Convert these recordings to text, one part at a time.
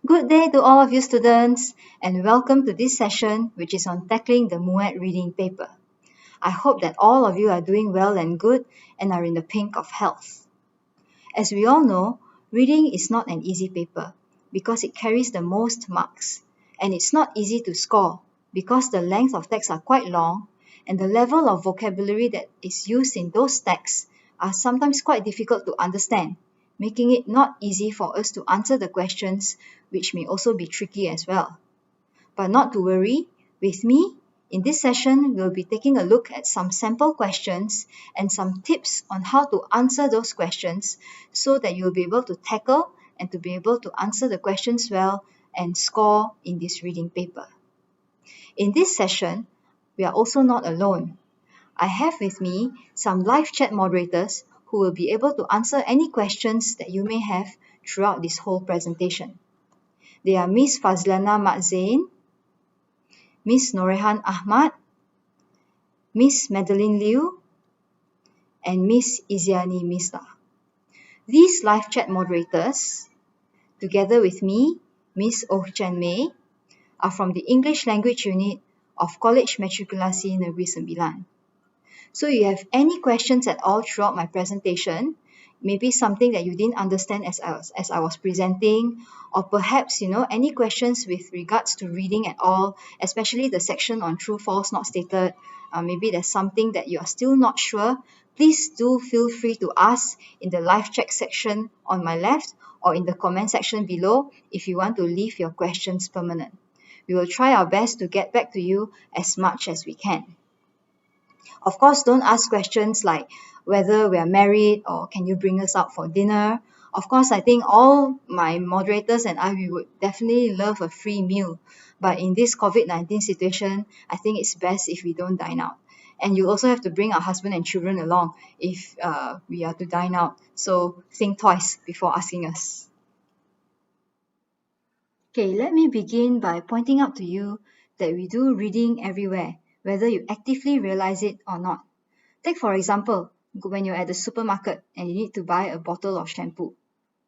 Good day to all of you students, and welcome to this session which is on tackling the MUET reading paper. I hope that all of you are doing well and good and are in the pink of health. As we all know, reading is not an easy paper because it carries the most marks, and it's not easy to score because the length of texts are quite long and the level of vocabulary that is used in those texts are sometimes quite difficult to understand, making it not easy for us to answer the questions, which may also be tricky as well. But not to worry, with me, in this session, we'll be taking a look at some sample questions and some tips on how to answer those questions so that you'll be able to tackle and to be able to answer the questions well and score in this reading paper. In this session, we are also not alone. I have with me some live chat moderators who will be able to answer any questions that you may have throughout this whole presentation. They are Miss Fazlana Mat Zain, Miss Norehan Ahmad, Miss Madeline Liu, and Miss Iziani Mista. These live chat moderators, together with me, Miss Oh Chan Mei, are from the English Language Unit of College Matrikulasi Negeri Sembilan. So if you have any questions at all throughout my presentation, maybe something that you didn't understand as I was presenting, or perhaps any questions with regards to reading at all, especially the section on true, false, not stated, maybe there's something that you are still not sure, please do feel free to ask in the live chat section on my left or in the comment section below if you want to leave your questions permanent. We will try our best to get back to you as much as we can. Of course, don't ask questions like whether we are married or can you bring us out for dinner. Of course, I think all my moderators and I, we would definitely love a free meal. But in this COVID-19 situation, I think it's best if we don't dine out. And you also have to bring our husband and children along if we are to dine out. So think twice before asking us. Okay, let me begin by pointing out to you that we do reading everywhere, whether you actively realize it or not. Take for example, when you're at the supermarket and you need to buy a bottle of shampoo.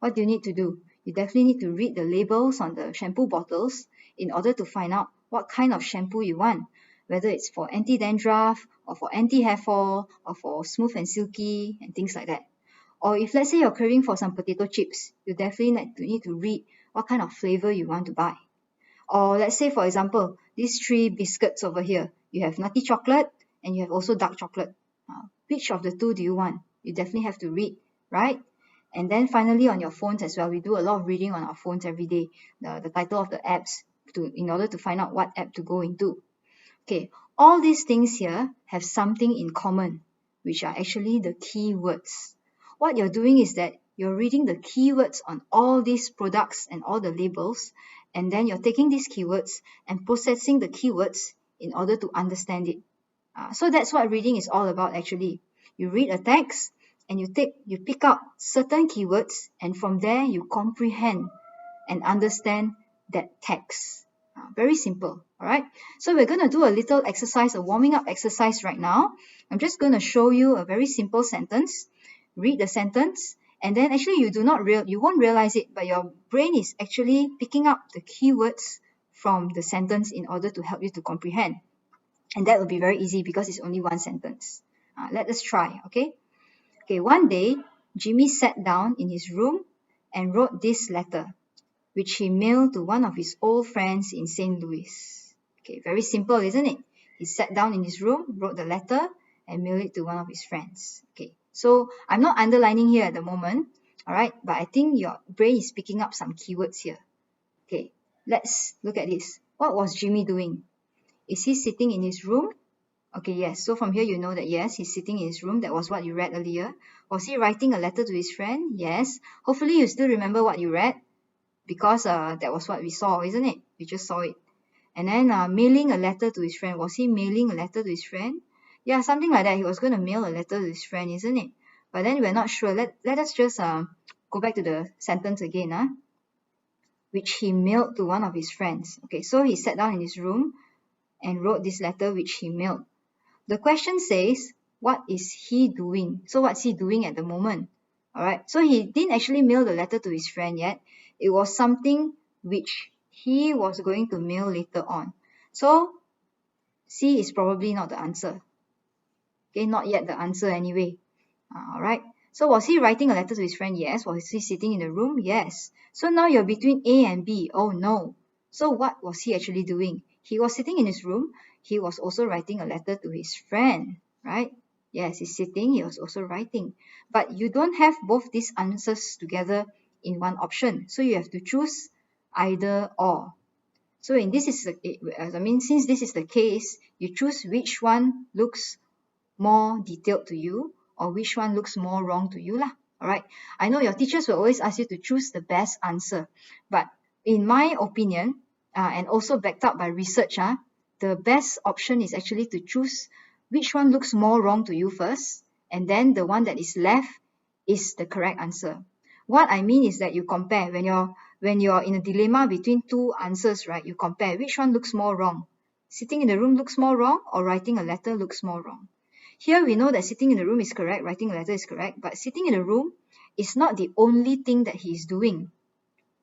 What do you need to do? You definitely need to read the labels on the shampoo bottles in order to find out what kind of shampoo you want, whether it's for anti-dandruff or for anti-hair fall or for smooth and silky and things like that. Or if let's say you're craving for some potato chips, you definitely need to read what kind of flavor you want to buy. Or let's say, for example, these 3 biscuits over here. You have nutty chocolate and you have also dark chocolate. Which of the 2 do you want? You definitely have to read, right? And then finally on your phones as well, we do a lot of reading on our phones every day. The title of the apps in order to find out what app to go into. Okay, all these things here have something in common, which are actually the keywords. What you're doing is that you're reading the keywords on all these products and all the labels, and then you're taking these keywords and processing the keywords in order to understand it. So that's what reading is all about actually. You read a text and you pick up certain keywords, and from there you comprehend and understand that text. Very simple, all right? So we're going to do a little exercise, a warming up exercise right now. I'm just going to show you a very simple sentence. Read the sentence, and then actually you won't realize it, but your brain is actually picking up the keywords from the sentence in order to help you to comprehend. And that will be very easy because it's only one sentence. Let us try, okay? Okay, one day, Jimmy sat down in his room and wrote this letter, which he mailed to one of his old friends in St. Louis. Okay, very simple, isn't it? He sat down in his room, wrote the letter, and mailed it to one of his friends. Okay, so I'm not underlining here at the moment, all right? But I think your brain is picking up some keywords here. Okay, let's look at this. What was Jimmy doing? Is he sitting in his room? Okay, yes. So from here, you know that yes, he's sitting in his room. That was what you read earlier. Was he writing a letter to his friend? Yes. Hopefully, you still remember what you read because that was what we saw, isn't it? We just saw it. And then mailing a letter to his friend. Was he mailing a letter to his friend? Yeah, something like that. He was going to mail a letter to his friend, isn't it? But then we're not sure. Let us just go back to the sentence again, which he mailed to one of his friends. Okay, so he sat down in his room and wrote this letter which he mailed. The question says, what is he doing? So what's he doing at the moment? All right, so he didn't actually mail the letter to his friend yet. It was something which he was going to mail later on. So C is probably not the answer. Okay, not yet the answer anyway. All right. So was he writing a letter to his friend? Yes. Was he sitting in the room? Yes. So now you're between A and B. Oh no. So what was he actually doing? He was sitting in his room. He was also writing a letter to his friend, right? Yes, he's sitting. He was also writing. But you don't have both these answers together in one option. So you have to choose either or. So in this is since this is the case, you choose which one looks more detailed to you or which one looks more wrong to you lah. All right. I know your teachers will always ask you to choose the best answer, but in my opinion, and also backed up by research, the best option is actually to choose which one looks more wrong to you first, and then the one that is left is the correct answer. What I mean is that you compare when you're in a dilemma between two answers, right? You compare which one looks more wrong. Sitting in the room looks more wrong, or writing a letter looks more wrong. Here we know that sitting in the room is correct, writing a letter is correct, but sitting in the room is not the only thing that he is doing.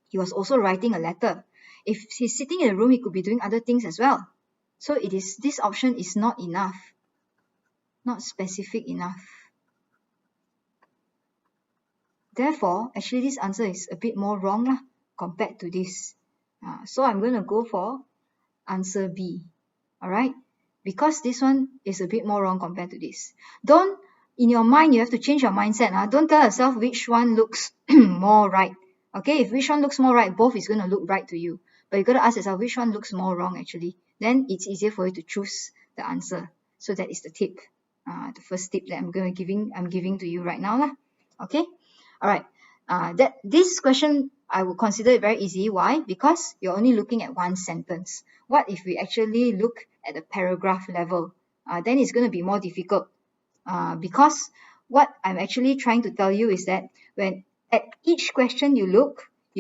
He was also writing a letter. If he's sitting in the room, he could be doing other things as well. So this option is not enough, not specific enough. Therefore, actually this answer is a bit more wrong compared to this. So I'm going to go for answer B. All right? Because this one is a bit more wrong compared to this. In your mind, you have to change your mindset. Don't tell yourself which one looks more right. Okay, if which one looks more right, both is going to look right to you. But you got to ask yourself which one looks more wrong actually. Then it's easier for you to choose the answer. So that is the tip. The first tip that I'm giving to you right now. Okay? All right. This question, I would consider it very easy. Why? Because you're only looking at one sentence. What if we actually look at the paragraph level? Then it's going to be more difficult. Because what I'm actually trying to tell you is that when at each question you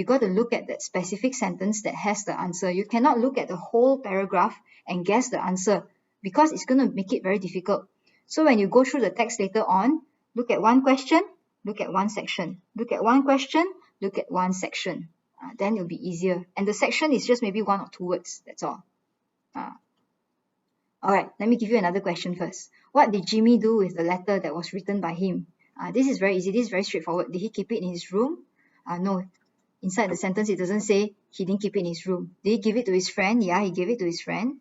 got to look at that specific sentence that has the answer. You cannot look at the whole paragraph and guess the answer because it's going to make it very difficult. So when you go through the text later on, look at one question, look at one section. Look at one question, look at one section. Then it'll be easier. And the section is just maybe 1 or 2 words. That's all. All right, let me give you another question first. What did Jimmy do with the letter that was written by him? This is very easy. This is very straightforward. Did he keep it in his room? No. Inside the sentence, it doesn't say he didn't keep it in his room. Did he give it to his friend? Yeah, he gave it to his friend.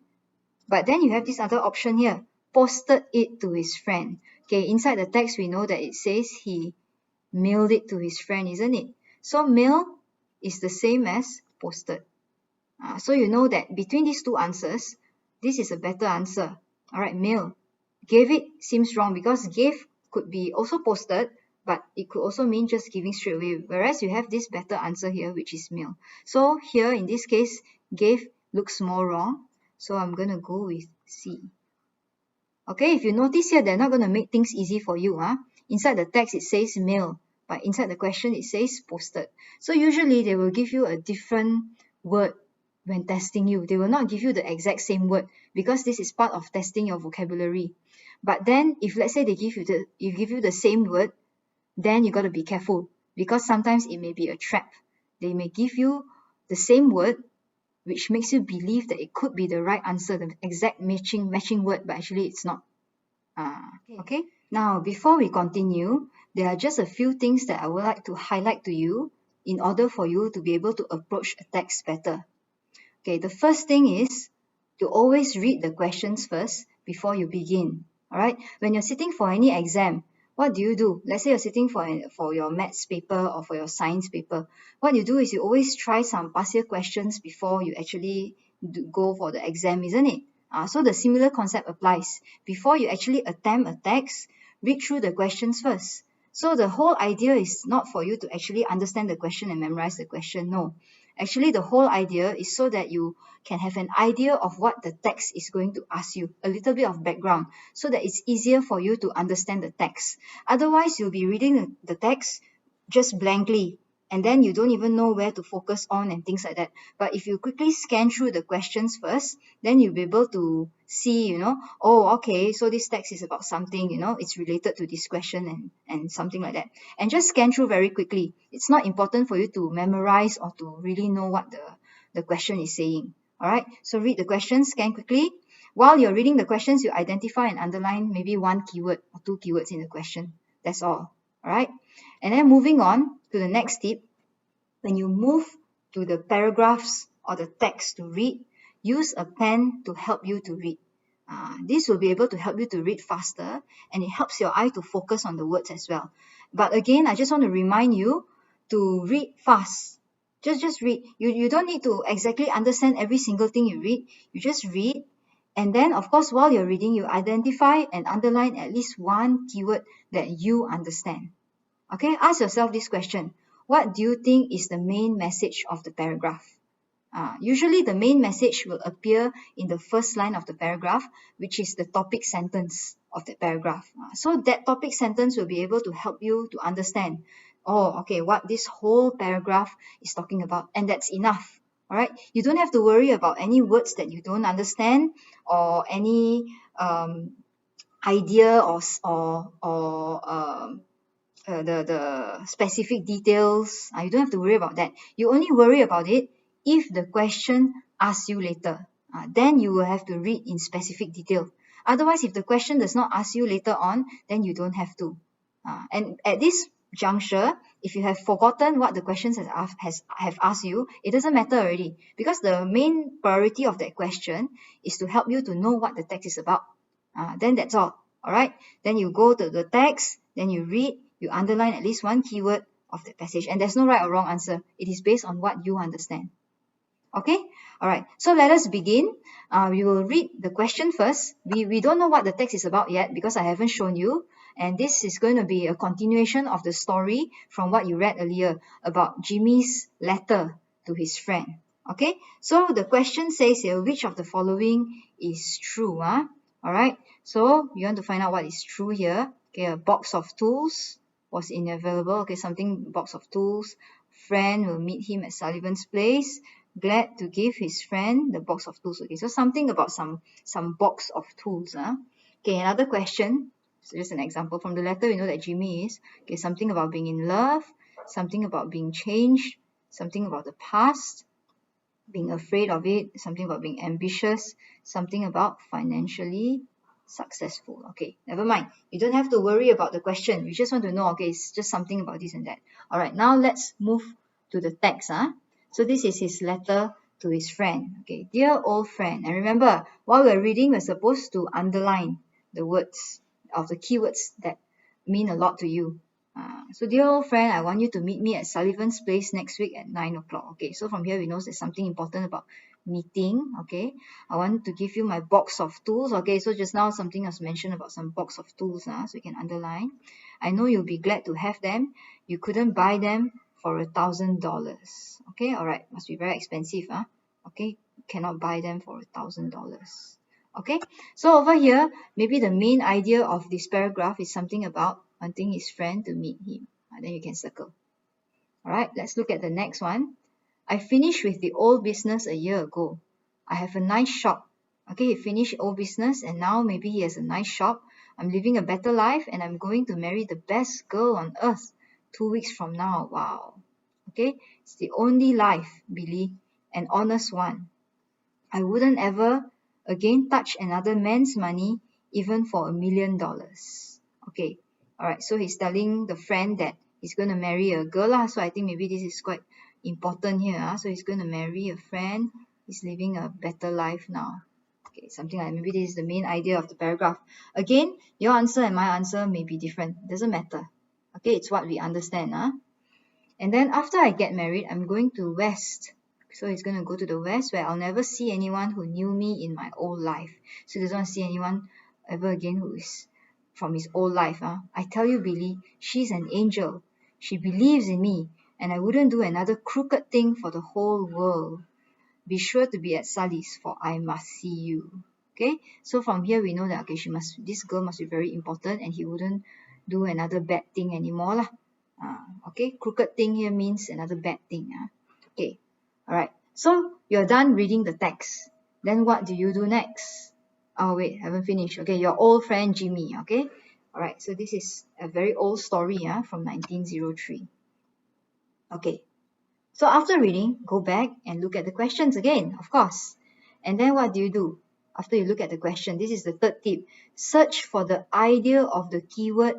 But then you have this other option here. Posted it to his friend. Okay, inside the text, we know that it says he mailed it to his friend, isn't it? So mail is the same as posted. So you know that between these two answers, this is a better answer. All right, mail. Gave it seems wrong because gave could be also posted, but it could also mean just giving straight away. Whereas you have this better answer here, which is mail. So here in this case, gave looks more wrong. So I'm going to go with C. Okay, if you notice here, they're not going to make things easy for you. Inside the text, it says mail, but inside the question, it says posted. So usually, they will give you a different word when testing you. They will not give you the exact same word because this is part of testing your vocabulary. But then, if let's say they give you the same word, then you got to be careful because sometimes it may be a trap. They may give you the same word, which makes you believe that it could be the right answer, the exact matching word, but actually it's not. Okay. Now, before we continue, there are just a few things that I would like to highlight to you in order for you to be able to approach a text better. Okay, the first thing is to always read the questions first before you begin. All right, when you're sitting for any exam, what do? Let's say you're sitting for your maths paper or for your science paper. What you do is you always try some past year questions before you actually go for the exam, isn't it? So the similar concept applies. Before you actually attempt a text, read through the questions first. So the whole idea is not for you to actually understand the question and memorize the question. No. Actually, the whole idea is so that you can have an idea of what the text is going to ask you, a little bit of background, so that it's easier for you to understand the text. Otherwise, you'll be reading the text just blankly, and then you don't even know where to focus on and things like that. But if you quickly scan through the questions first, then you'll be able to see, oh, okay, so this text is about something, it's related to this question and something like that. And just scan through very quickly. It's not important for you to memorize or to really know what the question is saying. All right, so read the questions, scan quickly. While you're reading the questions, you identify and underline maybe one keyword or two keywords in the question. That's all. All right. And then moving on to the next tip, when you move to the paragraphs or the text to read, use a pen to help you to read. This will be able to help you to read faster, and it helps your eye to focus on the words as well. But again, I just want to remind you to read fast. Just read. You don't need to exactly understand every single thing you read. You just read. And then, of course, while you're reading, you identify and underline at least one keyword that you understand. Okay, ask yourself this question. What do you think is the main message of the paragraph? Usually the main message will appear in the first line of the paragraph, which is the topic sentence of the paragraph. So that topic sentence will be able to help you to understand, oh, okay, what this whole paragraph is talking about, and that's enough. All right, you don't have to worry about any words that you don't understand or any idea or the specific details. You don't have to worry about that. You only worry about it if the question asks you later. Then you will have to read in specific detail. Otherwise, if the question does not ask you later on, then you don't have to. And at this juncture, if you have forgotten what the questions have asked you, it doesn't matter already, because the main priority of that question is to help you to know what the text is about. Then that's all. All right. Then you go to the text, then you read, you underline at least one keyword of the passage, and there's no right or wrong answer. It is based on what you understand. Okay. All right. So let us begin. We will read the question first. We don't know what the text is about yet because I haven't shown you. And this is going to be a continuation of the story from what you read earlier about Jimmy's letter to his friend. Okay. So the question says here, which of the following is true? All right. So you want to find out what is true here. Okay. A box of tools was unavailable. Okay. Something, box of tools. Friend will meet him at Sullivan's place. Glad to give his friend the box of tools. Okay, so something about some box of tools. Okay, another question. So just an example from the letter. We know that Jimmy is okay. Something about being in love. Something about being changed. Something about the past. Being afraid of it. Something about being ambitious. Something about financially successful. Okay, never mind. You don't have to worry about the question. You just want to know. Okay, it's just something about this and that. All right, now let's move to the text. So this is his letter to his friend. Okay, dear old friend. And remember, while we're reading, we're supposed to underline the words of the keywords that mean a lot to you. So dear old friend, I want you to meet me at Sullivan's place next week at 9 o'clock. Okay, so from here we know there's something important about meeting. Okay, I want to give you my box of tools. Okay, so just now something was mentioned about some box of tools. So you can underline. I know you'll be glad to have them. You couldn't buy them for $1,000. Okay, all right, must be very expensive. Okay, cannot buy them for $1,000. Okay, so over here, maybe the main idea of this paragraph is something about wanting his friend to meet him. Then you can circle. All right, let's look at the next one. I finished with the old business a year ago. I have a nice shop. Okay, he finished old business and now maybe he has a nice shop. I'm living a better life and I'm going to marry the best girl on earth 2 weeks from now. Wow. Okay, it's the only life, Billy, an honest one. I wouldn't ever again touch another man's money, even for $1 million. Okay, all right, so he's telling the friend that he's going to marry a girl. So I think maybe this is quite important here. So he's going to marry a friend. He's living a better life now. Okay, something like maybe this is the main idea of the paragraph. Again, your answer and my answer may be different. Doesn't matter. Okay, it's what we understand. And then after I get married, I'm going to West. So he's going to go to the west, where I'll never see anyone who knew me in my old life. So he doesn't want to see anyone ever again who is from his old life. I tell you, Billy, she's an angel. She believes in me, and I wouldn't do another crooked thing for the whole world. Be sure to be at Sully's, for I must see you. Okay, so from here we know that this girl must be very important, and he wouldn't do another bad thing anymore lah. Okay, crooked thing here means another bad thing. Okay, all right. So you're done reading the text. Then what do you do next? Oh wait, haven't finished. Okay, your old friend Jimmy. Okay, all right. So this is a very old story from 1903. Okay. So after reading, go back and look at the questions again, of course. And then what do? After you look at the question, this is the third tip. Search for the idea of the keyword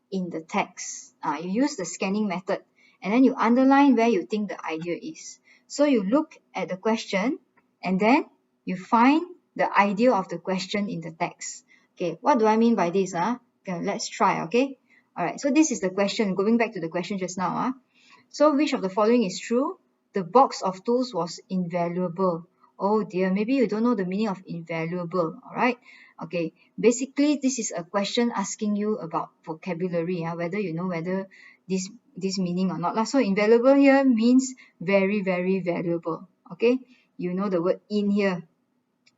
in the text. You use the scanning method, and then you underline where you think the idea is. So you look at the question, and then you find the idea of the question in the text. Okay, what do I mean by this? Okay, let's try, okay? All right, so this is the question, going back to the question just now. So which of the following is true? The box of tools was invaluable. Oh dear, maybe you don't know the meaning of invaluable, all right? Okay, basically this is a question asking you about vocabulary, whether you know whether this meaning or not. So invaluable here means very, very valuable, okay? You know the word in here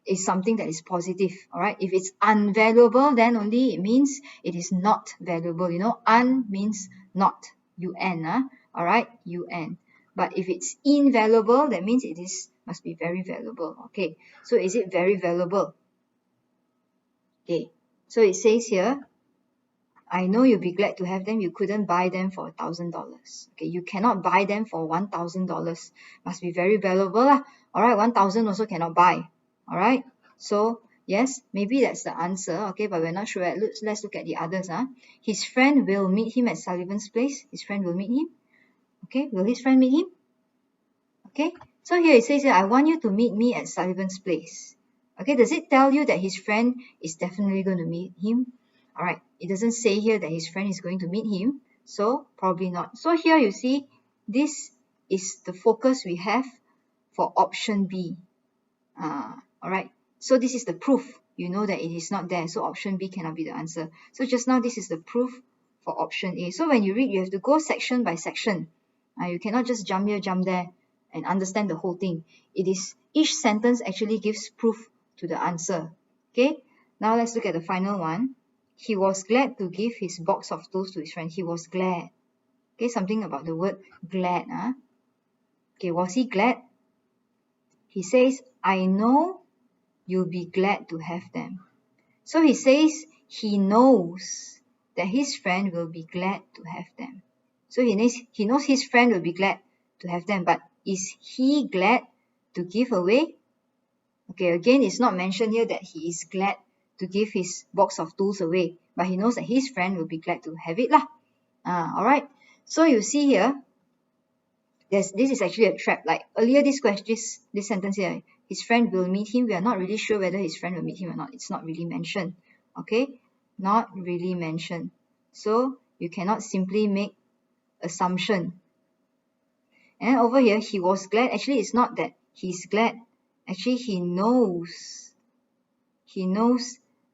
is something that is positive, all right? If it's unvaluable, then only it means it is not valuable. You know, un means not, un, all right, un. But if it's invaluable, that means it must be very valuable. Okay, so is it very valuable? Okay, so it says here, I know you'll be glad to have them. You couldn't buy them for $1,000. Okay, you cannot buy them for $1,000. Must be very valuable lah. All right, 1,000 also cannot buy. All right, so yes, maybe that's the answer. Okay, but we're not sure. Let's look at the others. His friend will meet him at Sullivan's place. His friend will meet him. Okay, will his friend meet him? Okay, so here it says here, I want you to meet me at Sullivan's place. Okay, does it tell you that his friend is definitely going to meet him? All right, it doesn't say here that his friend is going to meet him, so probably not. So here you see, this is the focus we have for option B. All right, so this is the proof. You know that it is not there, so option B cannot be the answer. So just now, this is the proof for option A. So when you read, you have to go section by section. You cannot just jump here, jump there, and understand the whole thing. It is each sentence actually gives proof to the answer. Okay, now let's look at the final one. He was glad to give his box of tools to his friend. He was glad. Okay, something about the word glad. Okay, was he glad? He says, I know you'll be glad to have them. So he says he knows that his friend will be glad to have them. So he knows his friend will be glad to have them, but is he glad to give away? Okay, again, it's not mentioned here that he is glad to give his box of tools away, but he knows that his friend will be glad to have it lah. All right, so you see here, this is actually a trap. Like earlier, this sentence here, his friend will meet him. We are not really sure whether his friend will meet him or not. It's not really mentioned. Okay, not really mentioned. So you cannot simply make assumption. And over here, he was glad. Actually, it's not that he's glad. Actually, he knows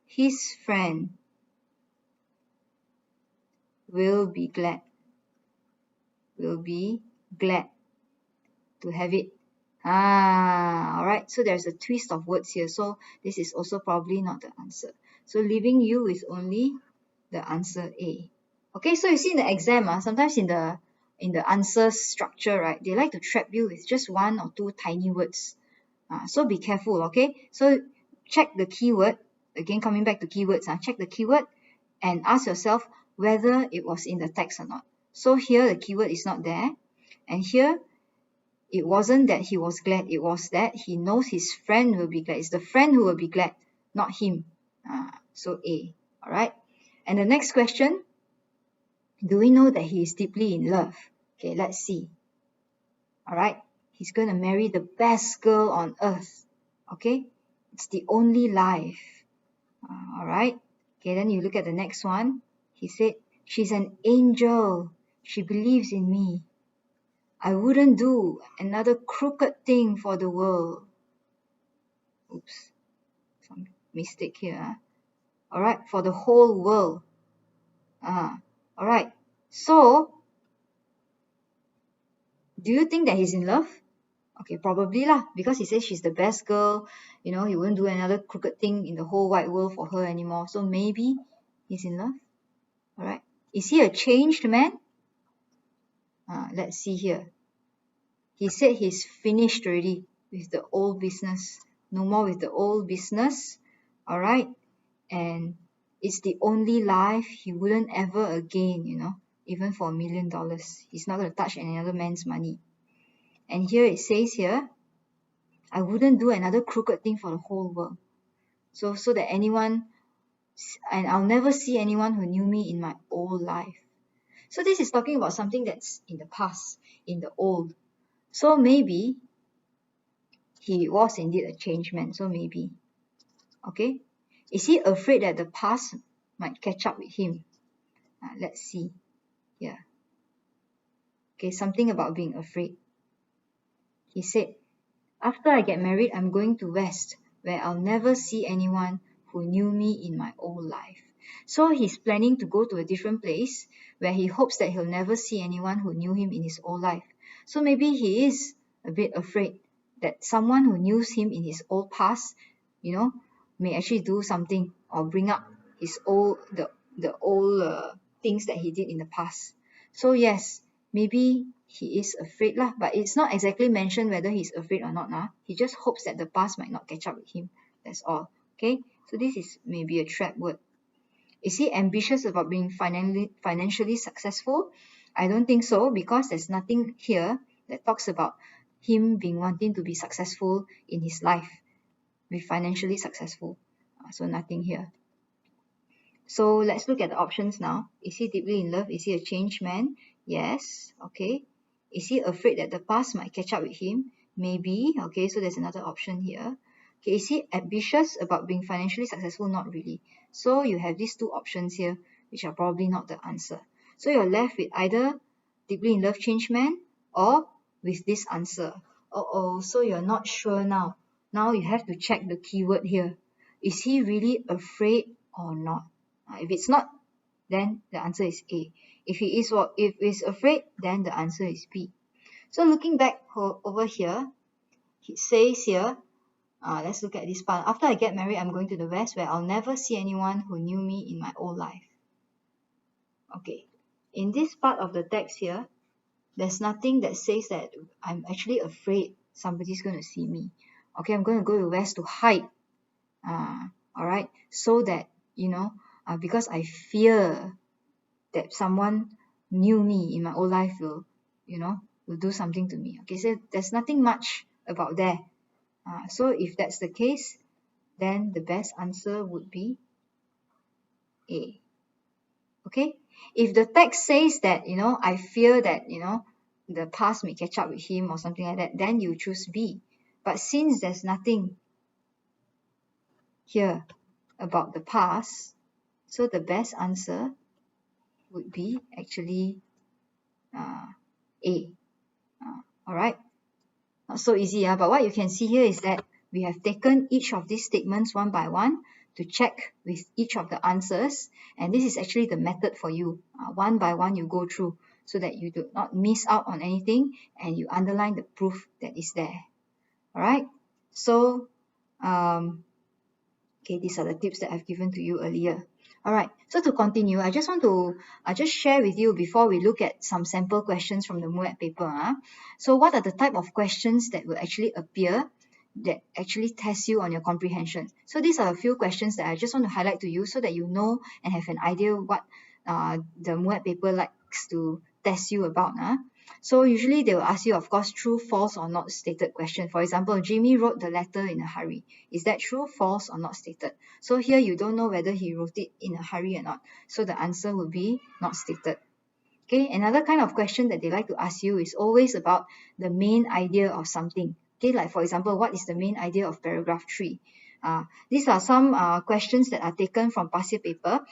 his friend will be glad to have it. All right, so there's a twist of words here. So this is also probably not the answer. So leaving you with only the answer A. Okay, so you see in the exam, sometimes in the answer structure, right, they like to trap you with just one or two tiny words. So be careful, okay? So check the keyword. Again, coming back to keywords, check the keyword and ask yourself whether it was in the text or not. So here the keyword is not there, and here it wasn't that he was glad, it was that he knows his friend will be glad. It's the friend who will be glad, not him. So A, all right? And the next question, do we know that he is deeply in love? Okay, let's see. All right, he's going to marry the best girl on earth. Okay, it's the only life. All right, okay, then you look at the next one. He said, she's an angel. She believes in me. I wouldn't do another crooked thing for the world. Oops, some mistake here. Alright, for the whole world. Alright, so do you think that he's in love? Okay, probably lah, because he says she's the best girl. He won't do another crooked thing in the whole wide world for her anymore. So maybe he's in love. Alright, is he a changed man? Let's see here. He said he's finished already with the old business. No more with the old business. Alright, and it's the only life he wouldn't ever again, even for $1 million. He's not going to touch another man's money. And here it says here, I wouldn't do another crooked thing for the whole world. So that anyone, and I'll never see anyone who knew me in my old life. So this is talking about something that's in the past, in the old. So maybe he was indeed a changed man. So maybe, okay. Is he afraid that the past might catch up with him? Let's see here. Okay, something about being afraid. He said, after I get married, I'm going to West, where I'll never see anyone who knew me in my old life. So he's planning to go to a different place where he hopes that he'll never see anyone who knew him in his old life. So maybe he is a bit afraid that someone who knew him in his old past, may actually do something or bring up his old things that he did in the past. So yes, maybe he is afraid lah, but it's not exactly mentioned whether he's afraid or not. He just hopes that the past might not catch up with him. That's all. Okay, so this is maybe a trap word. Is he ambitious about being financially successful? I don't think so, because there's nothing here that talks about him wanting to be successful in his life, be financially successful. So nothing here. So let's look at the options now. Is he deeply in love? Is he a changed man? Yes. Okay. Is he afraid that the past might catch up with him? Maybe. Okay, so there's another option here. Okay, is he ambitious about being financially successful? Not really. So you have these two options here, which are probably not the answer. So you're left with either deeply in love changed man or with this answer. So you're not sure now. Now you have to check the keyword here. Is he really afraid or not? If it's not, then the answer is A. If he's afraid, then the answer is B. So looking back over here, it says here, let's look at this part. After I get married, I'm going to the West, where I'll never see anyone who knew me in my old life. Okay, in this part of the text here, there's nothing that says that I'm actually afraid somebody's going to see me. Okay, I'm going to go to West to hide. Alright, so that, because I fear that someone knew me in my old life will do something to me. Okay, so there's nothing much about there. So if that's the case, then the best answer would be A. Okay, if the text says that, I fear that, the past may catch up with him or something like that, then you choose B. But since there's nothing here about the past, so the best answer would be actually A. Alright, not so easy, but what you can see here is that we have taken each of these statements one by one to check with each of the answers, and this is actually the method for you. One by one you go through so that you do not miss out on anything, and you underline the proof that is there. Alright, so okay, these are the tips that I've given to you earlier. Alright, so to continue, I just want to just share with you before we look at some sample questions from the MUET paper. So what are the type of questions that will actually appear that actually test you on your comprehension? So these are a few questions that I just want to highlight to you so that you know and have an idea what the MUET paper likes to test you about. So usually they will ask you, of course, true, false, or not stated question. For example, Jimmy wrote the letter in a hurry. Is that true, false, or not stated? So here you don't know whether he wrote it in a hurry or not. So the answer will be not stated. Okay, another kind of question that they like to ask you is always about the main idea of something. Okay, like for example, what is the main idea of paragraph 3? These are some questions that are taken from past year paper.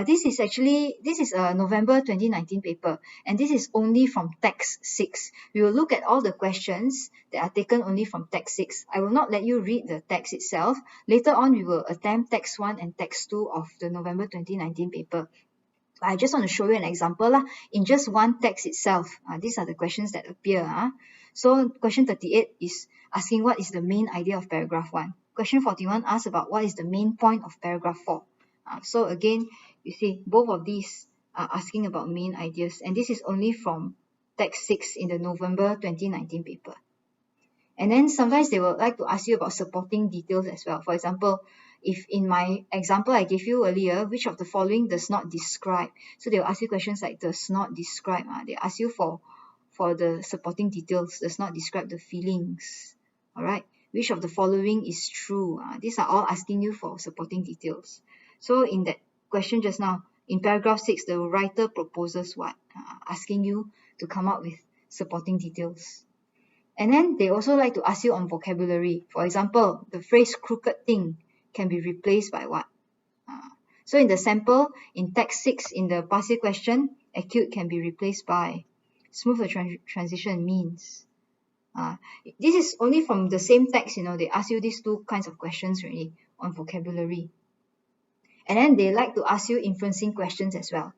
This is a November 2019 paper, and this is only from text 6. We will look at all the questions that are taken only from text 6. I will not let you read the text itself. Later on, we will attempt text 1 and text 2 of the November 2019 paper. I just want to show you an example lah. In just one text itself, these are the questions that appear. So question 38 is asking what is the main idea of paragraph 1. Question 41 asks about what is the main point of paragraph 4. So again, you see both of these are asking about main ideas, and this is only from text 6 in the November 2019 paper. And then sometimes they will like to ask you about supporting details as well. For example, if in my example I gave you earlier, which of the following does not describe? So they will ask you questions like does not describe. They ask you for the supporting details, does not describe the feelings. All right. Which of the following is true? These are all asking you for supporting details. So in that question just now, in paragraph 6, the writer proposes what? Asking you to come up with supporting details. And then they also like to ask you on vocabulary. For example, the phrase crooked thing can be replaced by what? So in the sample, in text 6, in the past year question, acute can be replaced by smooth the transition means. This is only from the same text, they ask you these two kinds of questions really on vocabulary. And then they like to ask you inferencing questions as well.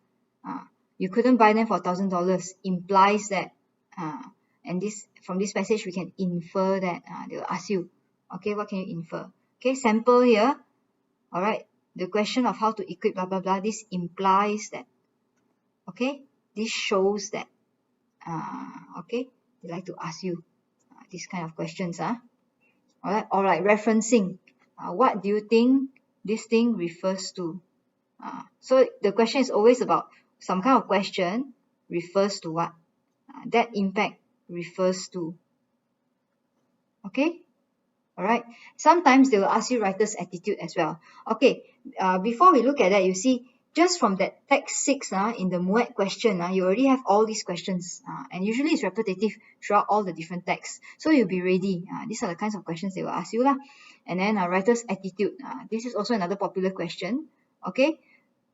You couldn't buy them for $1,000 implies that, and this from this passage we can infer that. They will ask you, okay, what can you infer? Okay, sample here. All right, the question of how to equip blah blah blah. This implies that. Okay, this shows that. Okay, they like to ask you these kind of questions. All right, referencing. What do you think this thing refers to? So the question is always about some kind of question refers to what? That impact refers to. Okay? Alright. Sometimes they will ask you writer's attitude as well. Okay. Before we look at that, you see, just from that text 6 in the MUET question, you already have all these questions. And usually it's repetitive throughout all the different texts. So you'll be ready. These are the kinds of questions they will ask you. And then writer's attitude. This is also another popular question. Okay.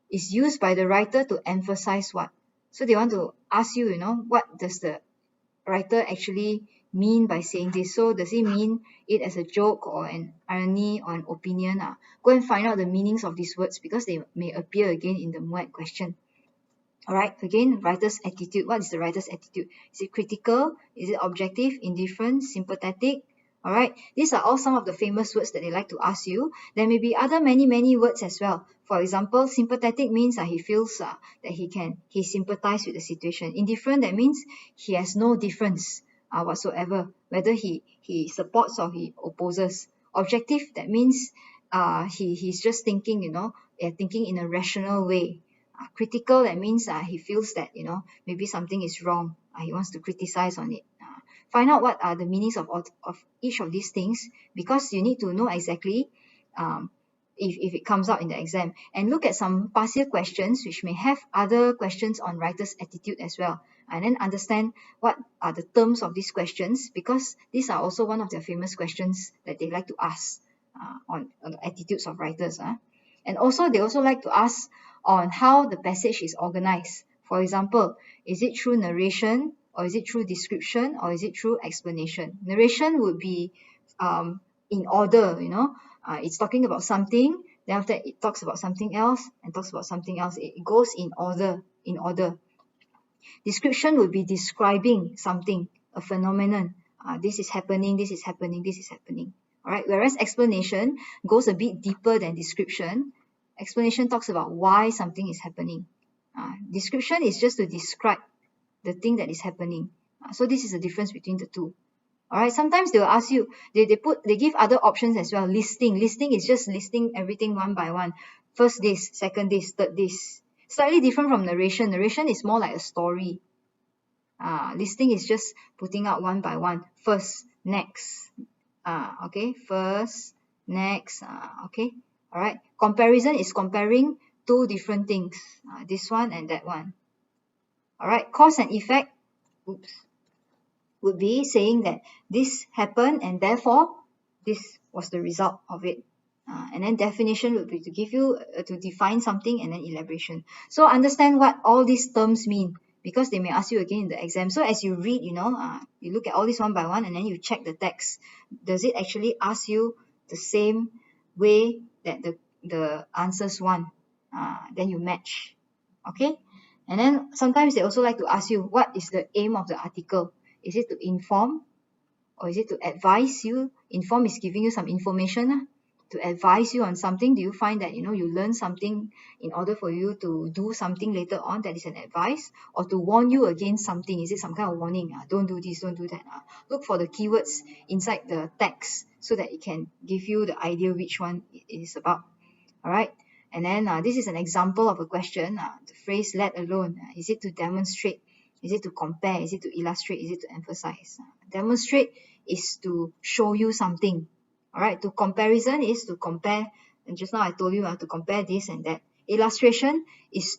Is used by the writer to emphasize what? So they want to ask you, what does the writer actually mean by saying this? So does he mean it as a joke or an irony or an opinion? Go and find out the meanings of these words because they may appear again in the MUET question. Alright, again, writer's attitude. What is the writer's attitude? Is it critical? Is it objective, indifferent, sympathetic? Alright, these are all some of the famous words that they like to ask you. There may be other many words as well. For example, sympathetic means he feels that he sympathize with the situation. Indifferent, that means he has no difference whatsoever, whether he supports or he opposes. Objective, that means he's just thinking, thinking in a rational way. Critical, that means he feels that, maybe something is wrong. He wants to criticize on it. Find out what are the meanings of each of these things, because you need to know exactly if it comes out in the exam. And look at some past year questions which may have other questions on writer's attitude as well. And then understand what are the terms of these questions, because these are also one of their famous questions that they like to ask on the attitudes of writers. And also they also like to ask on how the passage is organized. For example, is it through narration, or is it through description, or is it through explanation? Narration would be in order, it's talking about something, then after that it talks about something else, and talks about something else. It goes in order. Description would be describing something, a phenomenon. This is happening, this is happening, this is happening. Alright, whereas explanation goes a bit deeper than description. Explanation talks about why something is happening. Description is just to describe the thing that is happening. So this is the difference between the two. Alright, sometimes they will ask you, they give other options as well. Listing is just listing everything one by one. First this, second this, third this. Slightly different from narration. Narration is more like a story. Listing is just putting out one by one. First, next. Okay, first, next. Okay, alright. Comparison is comparing two different things. This one and that one. Alright, cause and effect would be saying that this happened and therefore this was the result of it. And then definition would be to give you, to define something, and then elaboration. So understand what all these terms mean, because they may ask you again in the exam. So as you read, you look at all these one by one, and then you check the text. Does it actually ask you the same way that the answers want? Then you match. Okay? And then sometimes they also like to ask you, what is the aim of the article? Is it to inform, or is it to advise you? Inform is giving you some information. To advise you on something. Do you find that you learn something in order for you to do something later on, that is an advice? Or to warn you against something? Is it some kind of warning? Don't do this, don't do that. Look for the keywords inside the text so that it can give you the idea which one it is about. All right. And then this is an example of a question. The phrase "let alone." Is it to demonstrate? Is it to compare? Is it to illustrate? Is it to emphasize? Demonstrate is to show you something. All right. To comparison is to compare. And just now I told you to compare this and that. Illustration is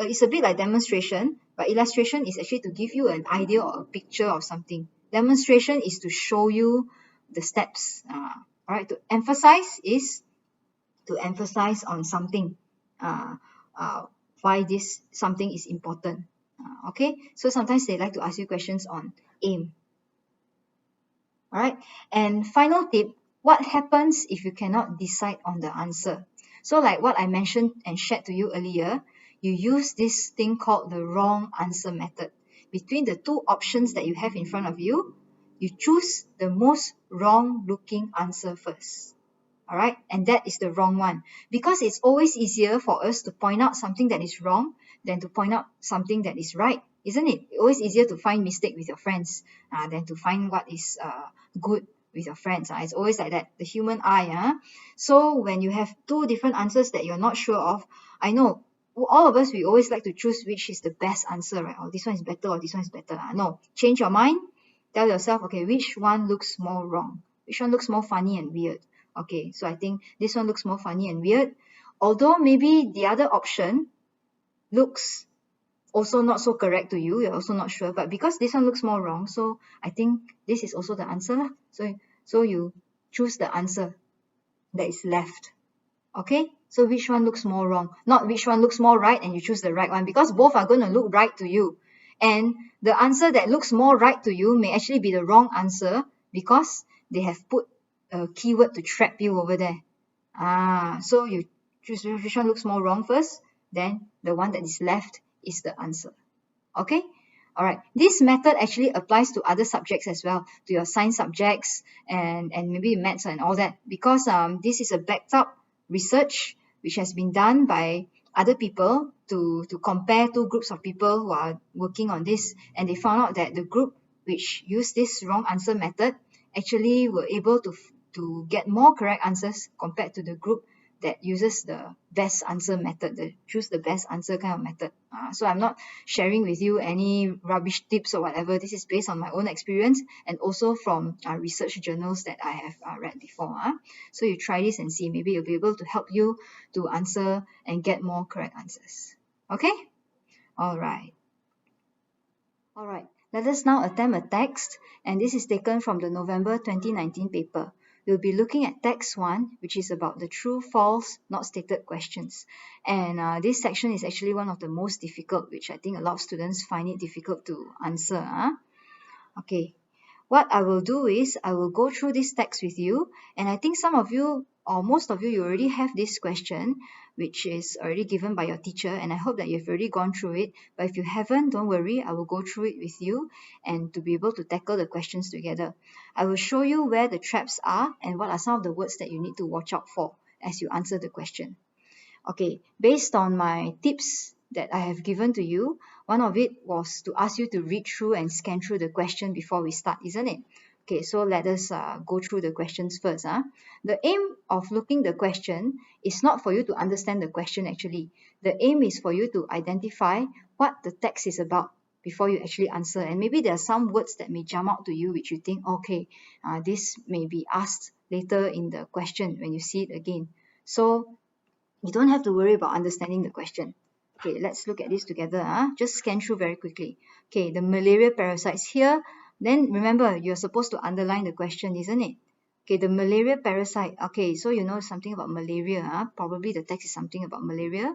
it's a bit like demonstration, but illustration is actually to give you an idea or a picture of something. Demonstration is to show you the steps. All right. To emphasize is to emphasize on something, why this something is important. Okay, so sometimes they like to ask you questions on aim. All right, and final tip, what happens if you cannot decide on the answer? So like what I mentioned and shared to you earlier, you use this thing called the wrong answer method. Between the two options that you have in front of you, you choose the most wrong looking answer first. All right, and that is the wrong one, because it's always easier for us to point out something that is wrong than to point out something that is right, isn't it? It's always easier to find mistake with your friends than to find what is good with your friends. It's always like that, the human eye. So when you have two different answers that you're not sure of, I know all of us, we always like to choose which is the best answer, right? Or this one is better, or this one is better. No, change your mind. Tell yourself, okay, which one looks more wrong? Which one looks more funny and weird? Okay, so I think this one looks more funny and weird. Although maybe the other option looks also not so correct to you, you're also not sure, but because this one looks more wrong, so I think this is also the answer lah. So you choose the answer that is left. Okay, so which one looks more wrong? Not which one looks more right and you choose the right one, because both are going to look right to you. And the answer that looks more right to you may actually be the wrong answer, because they have put a keyword to trap you over there. So you choose which one looks more wrong first, then the one that is left is the answer. Okay? All right. This method actually applies to other subjects as well, to your science subjects and maybe maths and all that, because this is a backed up research which has been done by other people to compare two groups of people who are working on this, and they found out that the group which used this wrong answer method actually were able to get more correct answers compared to the group that uses the best answer method, the choose the best answer kind of method. So I'm not sharing with you any rubbish tips or whatever. This is based on my own experience and also from research journals that I have read before. So you try this and see, maybe it'll be able to help you to answer and get more correct answers. Okay? All right. All right. Let us now attempt a text, and this is taken from the November 2019 paper. We'll be looking at text 1, which is about the true, false, not stated questions. And this section is actually one of the most difficult, which I think a lot of students find it difficult to answer. Okay, what I will do is I will go through this text with you, and I think some of you or most of you, you already have this question, which is already given by your teacher, and I hope that you've already gone through it. But if you haven't, don't worry, I will go through it with you and to be able to tackle the questions together. I will show you where the traps are and what are some of the words that you need to watch out for as you answer the question. Okay, based on my tips that I have given to you, one of it was to ask you to read through and scan through the question before we start, isn't it? Okay, so let us go through the questions first. The aim of looking the question is not for you to understand the question actually. The aim is for you to identify what the text is about before you actually answer. And maybe there are some words that may jump out to you which you think, okay, this may be asked later in the question when you see it again. So you don't have to worry about understanding the question. Okay, let's look at this together. Just scan through very quickly. Okay, the malaria parasites here. Then remember, you're supposed to underline the question, isn't it? Okay, the malaria parasite. Okay, so you know something about malaria. Probably the text is something about malaria.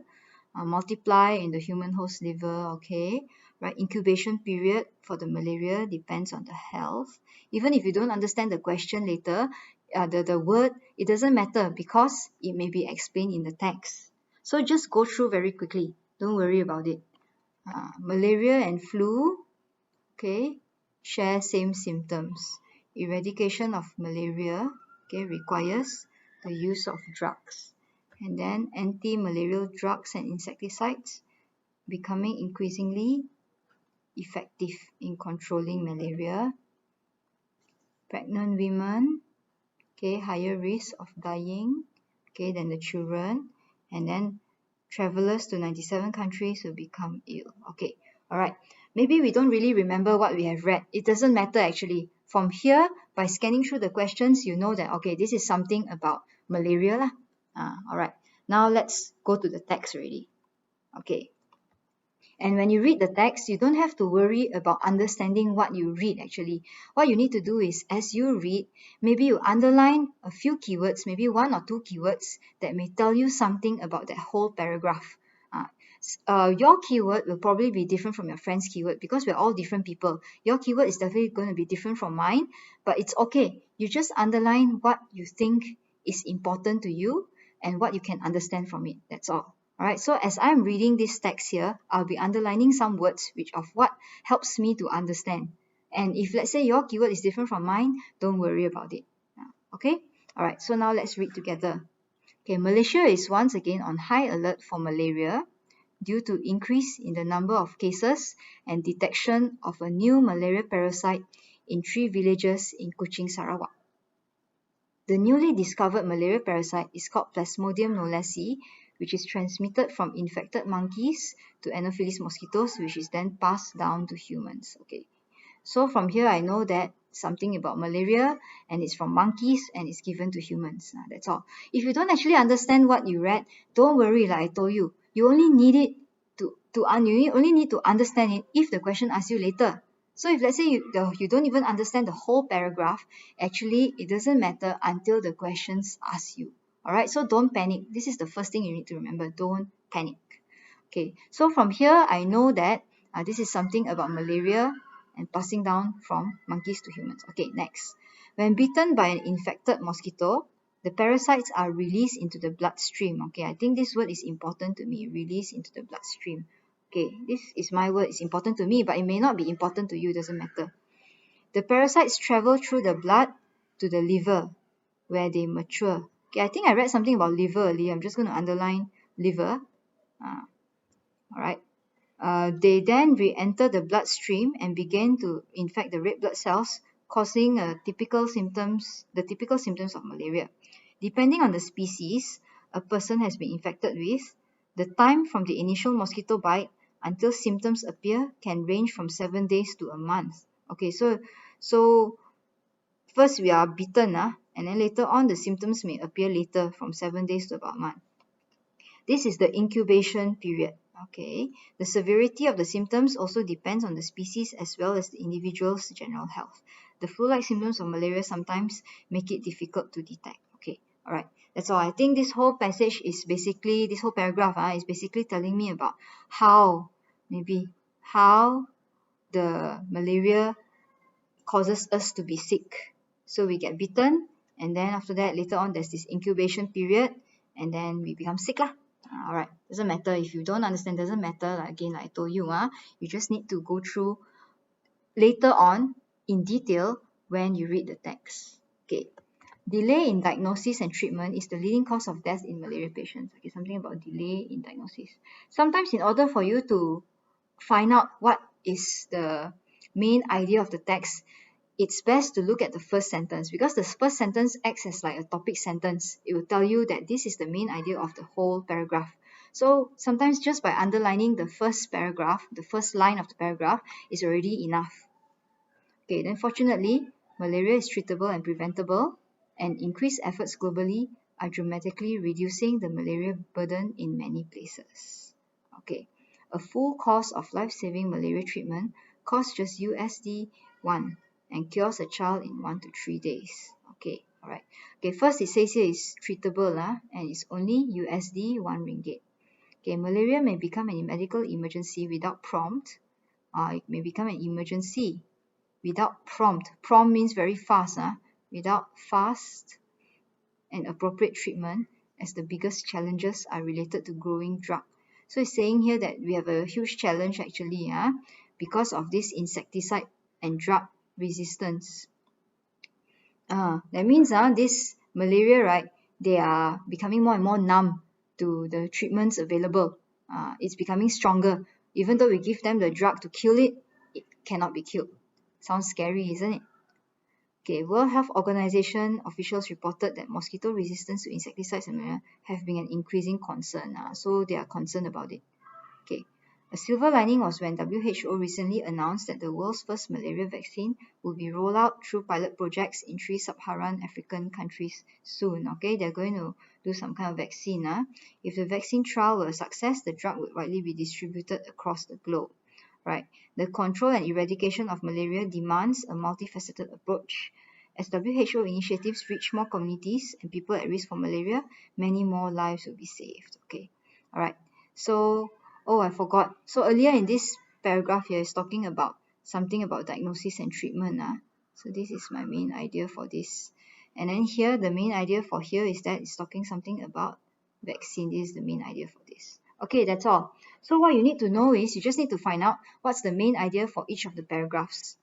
Multiply in the human host liver. Okay, right. Incubation period for the malaria depends on the health. Even if you don't understand the question later, the word, it doesn't matter because it may be explained in the text. So just go through very quickly. Don't worry about it. Malaria and flu, okay, share same symptoms. Eradication of malaria, okay, requires the use of drugs. And then anti-malarial drugs and insecticides becoming increasingly effective in controlling malaria. Pregnant women, okay, higher risk of dying, okay, than the children. And then travelers to 97 countries will become ill. Okay, all right. Maybe we don't really remember what we have read. It doesn't matter actually. From here, by scanning through the questions, you know that, okay, this is something about malaria lah. All right. Now let's go to the text already. Okay. And when you read the text, you don't have to worry about understanding what you read actually. What you need to do is, as you read, maybe you underline a few keywords, maybe one or two keywords that may tell you something about that whole paragraph. Your keyword will probably be different from your friend's keyword because we're all different people. Your keyword is definitely going to be different from mine, but it's okay. You just underline what you think is important to you and what you can understand from it. That's all. Alright, so as I'm reading this text here, I'll be underlining some words which of what helps me to understand. And if let's say your keyword is different from mine, don't worry about it. Okay? Alright, so now let's read together. Okay, Malaysia is once again on high alert for malaria due to increase in the number of cases and detection of a new malaria parasite in 3 villages in Kuching, Sarawak. The newly discovered malaria parasite is called Plasmodium knowlesi, which is transmitted from infected monkeys to Anopheles mosquitoes, which is then passed down to humans. Okay, so from here I know that something about malaria and it's from monkeys and it's given to humans. That's all. If you don't actually understand what you read, don't worry, like I told you. You only need it you only need to understand it if the question asks you later. So if let's say you don't even understand the whole paragraph, actually it doesn't matter until the questions ask you. Alright, so don't panic. This is the first thing you need to remember. Don't panic. Okay, so from here I know that this is something about malaria and passing down from monkeys to humans. Okay, next. When bitten by an infected mosquito, the parasites are released into the bloodstream. Okay, I think this word is important to me. Release into the bloodstream. Okay, this is my word. It's important to me, but it may not be important to you. Doesn't matter. The parasites travel through the blood to the liver, where they mature. Okay, I think I read something about liver earlier. I'm just going to underline liver. Alright. They then re-enter the bloodstream and begin to infect the red blood cells, causing the typical symptoms of malaria. Depending on the species a person has been infected with, the time from the initial mosquito bite until symptoms appear can range from 7 days to a month. Okay, so first we are bitten, and then later on the symptoms may appear later from 7 days to about a month. This is the incubation period. Okay, the severity of the symptoms also depends on the species as well as the individual's general health. The flu-like symptoms of malaria sometimes make it difficult to detect. Okay, all right, that's all. I think this whole passage is basically, this whole paragraph is basically telling me about how the malaria causes us to be sick. So we get bitten, and then after that, later on, there's this incubation period, and then we become sick lah. Alright, doesn't matter if you don't understand, doesn't matter. Again, like I told you, you just need to go through later on in detail when you read the text. Okay, delay in diagnosis and treatment is the leading cause of death in malaria patients. Okay, something about delay in diagnosis. Sometimes in order for you to find out what is the main idea of the text, it's best to look at the first sentence because the first sentence acts as like a topic sentence. It will tell you that this is the main idea of the whole paragraph. So sometimes just by underlining the first paragraph, the first line of the paragraph is already enough. Okay, then fortunately, malaria is treatable and preventable, and increased efforts globally are dramatically reducing the malaria burden in many places. Okay, a full course of life-saving malaria treatment costs just USD 1 and cures a child in 1 to 3 days. Okay, Alright. Okay, first it says here is treatable and it's only USD 1 ringgit. Okay, malaria may become a medical emergency without prompt. It may become an emergency without prompt. Prompt means very fast. Without fast and appropriate treatment, as the biggest challenges are related to growing drug. So it's saying here that we have a huge challenge actually because of this insecticide and drug resistance. That means this malaria, right, they are becoming more and more numb to the treatments available. It's becoming stronger. Even though we give them the drug to kill it, it cannot be killed. Sounds scary, isn't it? Okay, World Health Organization officials reported that mosquito resistance to insecticides and malaria have been an increasing concern. So they are concerned about it. Okay, a silver lining was when WHO recently announced that the world's first malaria vaccine will be rolled out through pilot projects in 3 Sub-Saharan African countries soon. Okay, they're going to do some kind of vaccine. If the vaccine trial were a success, the drug would widely be distributed across the globe. Right. The control and eradication of malaria demands a multifaceted approach. As WHO initiatives reach more communities and people at risk for malaria, many more lives will be saved. Okay. All right. So, I forgot. So earlier in this paragraph here is talking about something about diagnosis and treatment. So this is my main idea for this. And then here, the main idea for here is that it's talking something about vaccine. This is the main idea for this. Okay, that's all. So what you need to know is you just need to find out what's the main idea for each of the paragraphs.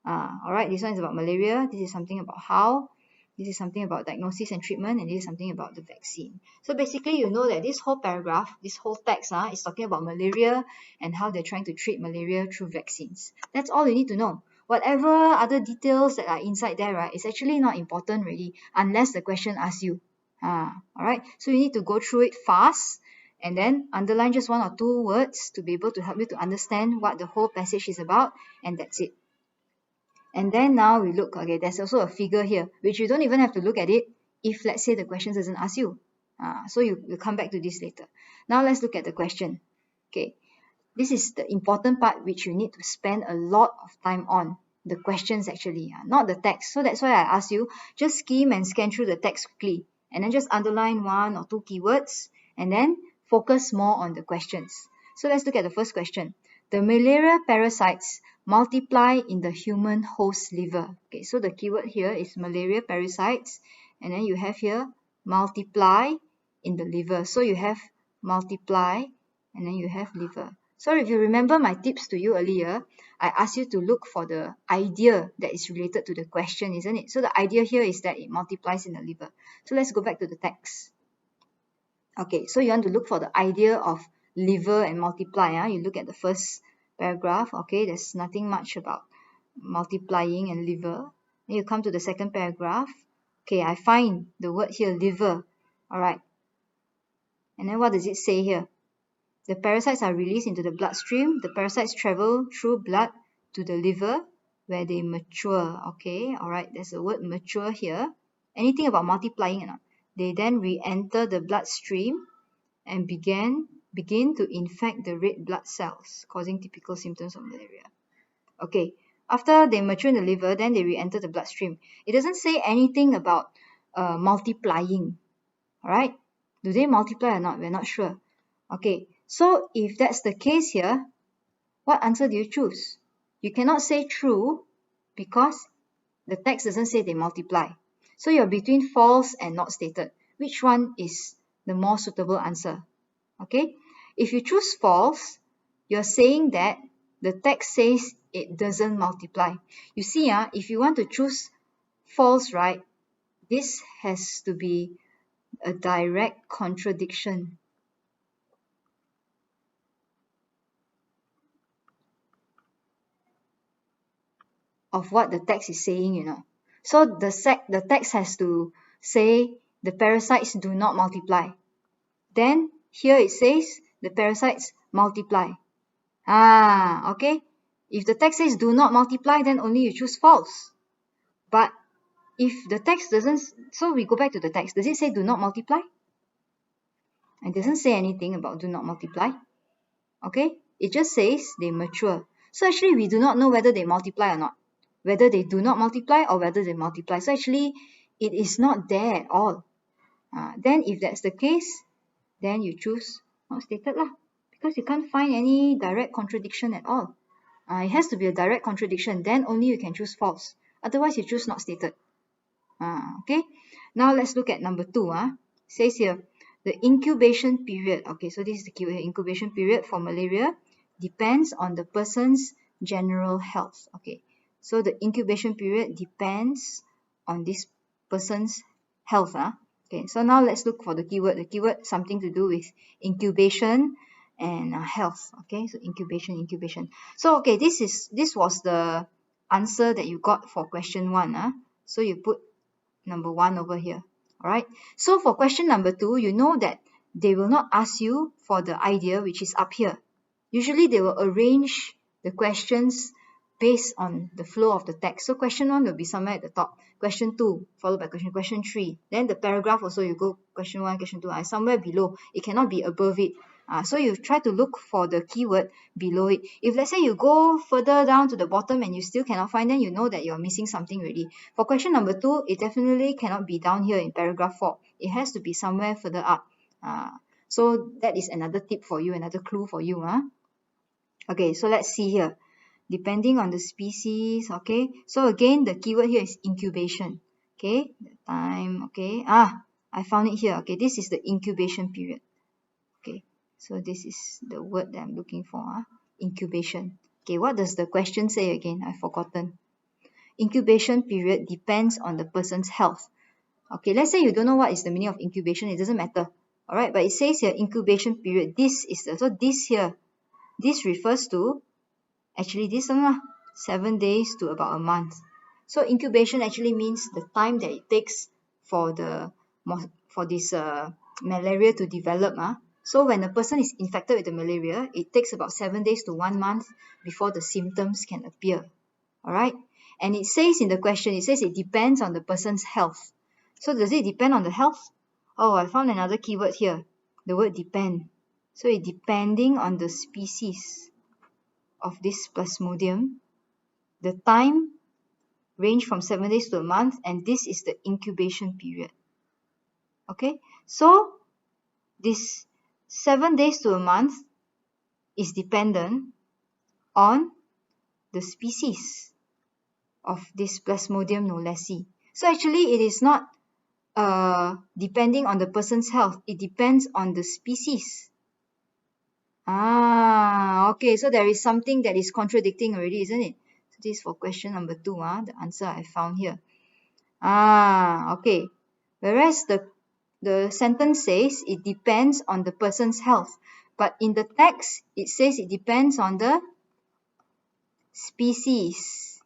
Alright, this one is about malaria. This is something about how. This is something about diagnosis and treatment. And this is something about the vaccine. So basically, you know that this whole paragraph, this whole text is talking about malaria and how they're trying to treat malaria through vaccines. That's all you need to know. Whatever other details that are inside there, right, is actually not important really unless the question asks you. Alright, so you need to go through it fast and then underline just 1 or 2 words to be able to help you to understand what the whole passage is about, and that's it. And then now we look, okay, there's also a figure here, which you don't even have to look at it if, let's say, the question doesn't ask you. So you'll come back to this later. Now let's look at the question. Okay, this is the important part which you need to spend a lot of time on. The questions actually, not the text. So that's why I asked you, just skim and scan through the text quickly, and then just underline 1 or 2 keywords, and then focus more on the questions. So let's look at the first question. The malaria parasites multiply in the human host liver. Okay, so the keyword here is malaria parasites, and then you have here multiply in the liver. So you have multiply, and then you have liver. So if you remember my tips to you earlier, I asked you to look for the idea that is related to the question, isn't it? So the idea here is that it multiplies in the liver. So let's go back to the text. Okay, so you want to look for the idea of liver and multiply. You look at the first paragraph. Okay, there's nothing much about multiplying and liver. Then you come to the second paragraph. Okay, I find the word here, liver. All right. And then what does it say here? The parasites are released into the bloodstream. The parasites travel through blood to the liver where they mature. Okay, all right, there's the word mature here. Anything about multiplying or not? They then re-enter the bloodstream and begin to infect the red blood cells, causing typical symptoms of malaria. Okay, after they mature in the liver, then they re-enter the bloodstream. It doesn't say anything about multiplying. All right, do they multiply or not? We're not sure. Okay, so if that's the case here, what answer do you choose? You cannot say true because the text doesn't say they multiply. So you're between false and not stated. Which one is the more suitable answer? Okay, if you choose false, you're saying that the text says it doesn't multiply. You see, if you want to choose false, right, this has to be a direct contradiction. Of what the text is saying, you know. So the text has to say the parasites do not multiply. Then here it says the parasites multiply. Okay. If the text says do not multiply, then only you choose false. But if the text doesn't, so we go back to the text. Does it say do not multiply? It doesn't say anything about do not multiply. Okay. It just says they mature. So actually we do not know whether they multiply or not. Whether they do not multiply or whether they multiply. So actually, it is not there at all. Then if that's the case, then you choose not stated lah, because you can't find any direct contradiction at all. It has to be a direct contradiction, then only you can choose false. Otherwise, you choose not stated. Okay, now let's look at number 2. Says here, the incubation period. Okay, so this is the keyword, incubation period for malaria depends on the person's general health. Okay, so the incubation period depends on this person's health. Okay, so now let's look for the keyword. The keyword something to do with incubation and health. Okay, so incubation. So okay, this was the answer that you got for question 1. So you put number 1 over here. All right. So for question number 2, you know that they will not ask you for the idea which is up here. Usually they will arrange the questions based on the flow of the text. So question 1 will be somewhere at the top. Question 2 followed by question 3. Then the paragraph also, you go question 1, question 2, somewhere below. It cannot be above it. So you try to look for the keyword below it. If let's say you go further down to the bottom and you still cannot find, then you know that you're missing something already. For question number 2, it definitely cannot be down here in paragraph 4. It has to be somewhere further up. So that is another tip for you, another clue for you. Okay, so let's see here. Depending on the species, okay. So again, the keyword here is incubation. Okay, the time, okay. I found it here. Okay, this is the incubation period. Okay, so this is the word that I'm looking for. Incubation. Okay, what does the question say again? I've forgotten. Incubation period depends on the person's health. Okay, let's say you don't know what is the meaning of incubation. It doesn't matter. All right, but it says here incubation period. This refers to actually this one, 7 days to about a month. So incubation actually means the time that it takes for this malaria to develop. So when a person is infected with the malaria, it takes about 7 days to 1 month before the symptoms can appear. All right, and it says in the question, it says it depends on the person's health. So does it depend on the health? Oh, I found another keyword here, the word depend. So it depending on the species of this plasmodium, the time range from 7 days to a month, and this is the incubation period. Okay, so this 7 days to a month is dependent on the species of this plasmodium knowlesi. So actually it is not depending on the person's health, it depends on the species. Okay, so there is something that is contradicting already, isn't it? So this is for question number 2, the answer I found here. Okay. Whereas the sentence says it depends on the person's health, but in the text it says it depends on the species.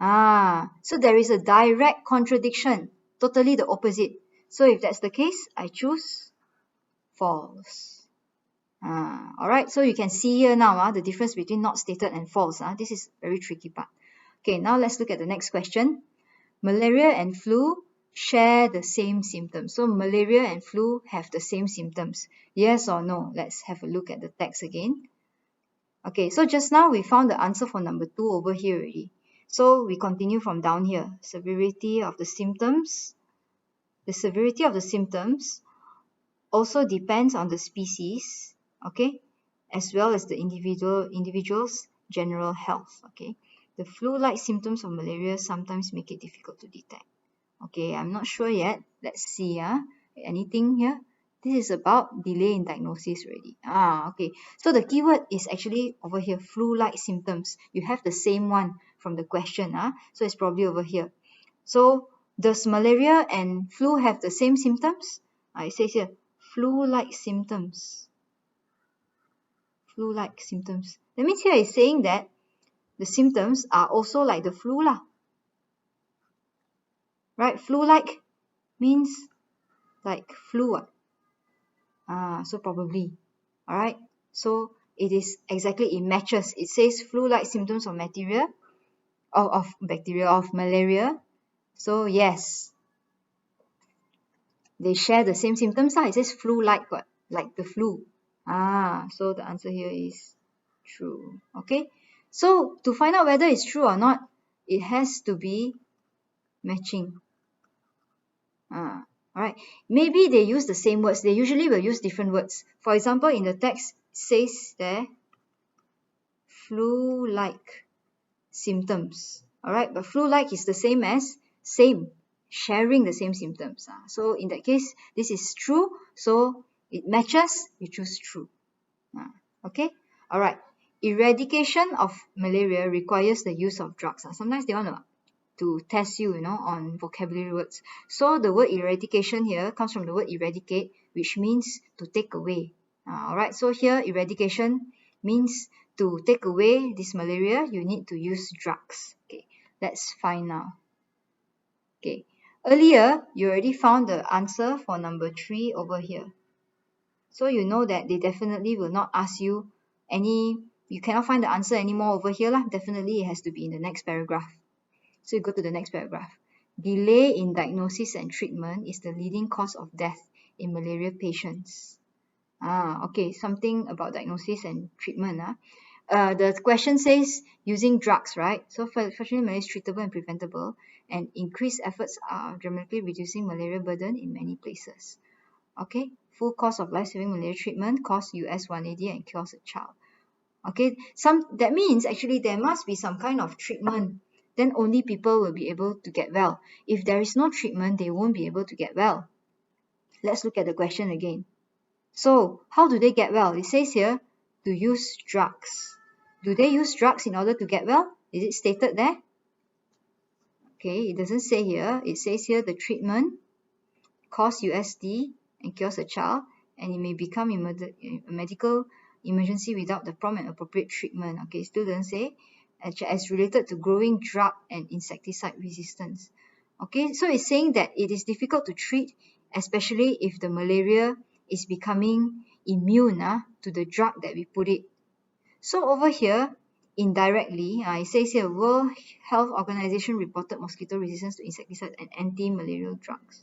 So there is a direct contradiction, totally the opposite. So if that's the case, I choose false. Alright, so you can see here now the difference between not stated and false. This is very tricky part. Okay, now let's look at the next question. Malaria and flu share the same symptoms. So malaria and flu have the same symptoms. Yes or no? Let's have a look at the text again. Okay, so just now we found the answer for number 2 over here already. So we continue from down here. Severity of the symptoms. The severity of the symptoms also depends on the species, okay, as well as the individual's general health. Okay, the flu-like symptoms of malaria sometimes make it difficult to detect. Okay, I'm not sure yet. Let's see. Anything here? This is about delay in diagnosis already. Okay. So the keyword is actually over here, flu-like symptoms. You have the same one from the question. So it's probably over here. So does malaria and flu have the same symptoms? It says here, flu-like symptoms. Flu-like symptoms. That means here it's saying that the symptoms are also like the flu lah. Right? Flu-like means like flu. So probably. Alright. So it is exactly, it matches. It says flu-like symptoms of malaria. So yes, they share the same symptoms. It says flu-like, like the flu. So the answer here is true. Okay. So to find out whether it's true or not, it has to be matching. Alright, maybe they use the same words. They usually will use different words. For example, in the text says there, flu-like symptoms. Alright, but flu-like is the same as same, sharing the same symptoms. So in that case, this is true. So it matches, you choose true. Okay, alright. Eradication of malaria requires the use of drugs. Sometimes they want to test you, on vocabulary words. So the word eradication here comes from the word eradicate, which means to take away. Alright, so here eradication means to take away this malaria, you need to use drugs. Okay, let's find now. Okay, earlier you already found the answer for number 3 over here. So you know that they definitely will not ask you you cannot find the answer anymore over here lah. Definitely it has to be in the next paragraph. So you go to the next paragraph. Delay in diagnosis and treatment is the leading cause of death in malaria patients. Okay, something about diagnosis and treatment. The question says using drugs, right? So fortunately, malaria is treatable and preventable, and increased efforts are dramatically reducing malaria burden in many places. Okay, full cost of life-saving malaria treatment costs US 180 and cures a child. Okay, that means actually there must be some kind of treatment. Then only people will be able to get well. If there is no treatment, they won't be able to get well. Let's look at the question again. So, how do they get well? It says here, to use drugs. Do they use drugs in order to get well? Is it stated there? Okay, it doesn't say here. It says here the treatment costs USD and cures a child, and it may become a medical emergency without the prompt and appropriate treatment. Okay, still doesn't say as related to growing drug and insecticide resistance. Okay, so it's saying that it is difficult to treat, especially if the malaria is becoming immune to the drug that we put it. So over here, indirectly, it says here, World Health Organization reported mosquito resistance to insecticide and anti-malarial drugs.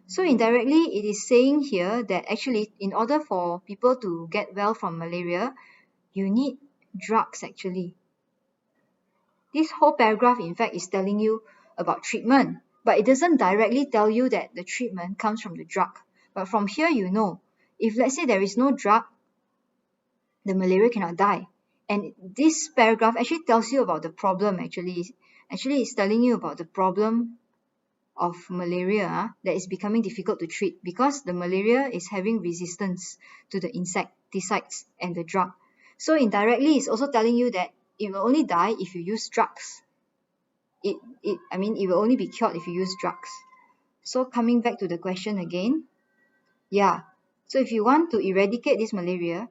So indirectly, it is saying here that actually, in order for people to get well from malaria, you need drugs actually. This whole paragraph, in fact, is telling you about treatment, but it doesn't directly tell you that the treatment comes from the drug. But from here, you know, if let's say there is no drug, the malaria cannot die. And this paragraph actually tells you about the problem actually. Actually, it's telling you about the problem of malaria that is becoming difficult to treat because the malaria is having resistance to the insecticides and the drug. So indirectly, it's also telling you that it will only die if you use drugs. It will only be cured if you use drugs. So coming back to the question again, so if you want to eradicate this malaria,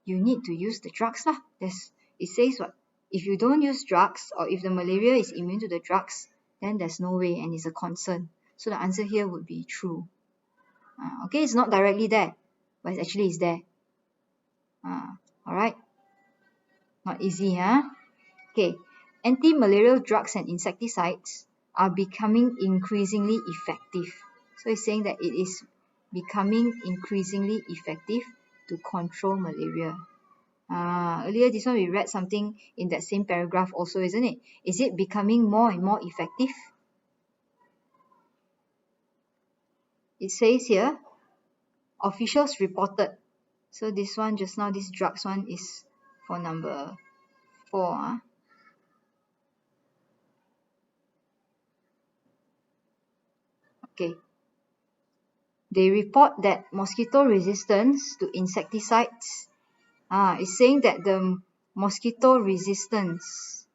you need to use the drugs lah. It says what? If you don't use drugs or if the malaria is immune to the drugs, then there's no way and it's a concern. So the answer here would be true. Okay, it's not directly there, but it actually is there. Alright, not easy, huh? Okay, anti-malarial drugs and insecticides are becoming increasingly effective. So it's saying that it is becoming increasingly effective to control malaria. Earlier this one we read something in that same paragraph also, isn't it? Is it becoming more and more effective? It says here, officials reported. So this one just now, this drugs one is for number 4. Okay. They report that mosquito resistance to insecticides is saying that the mosquito resistance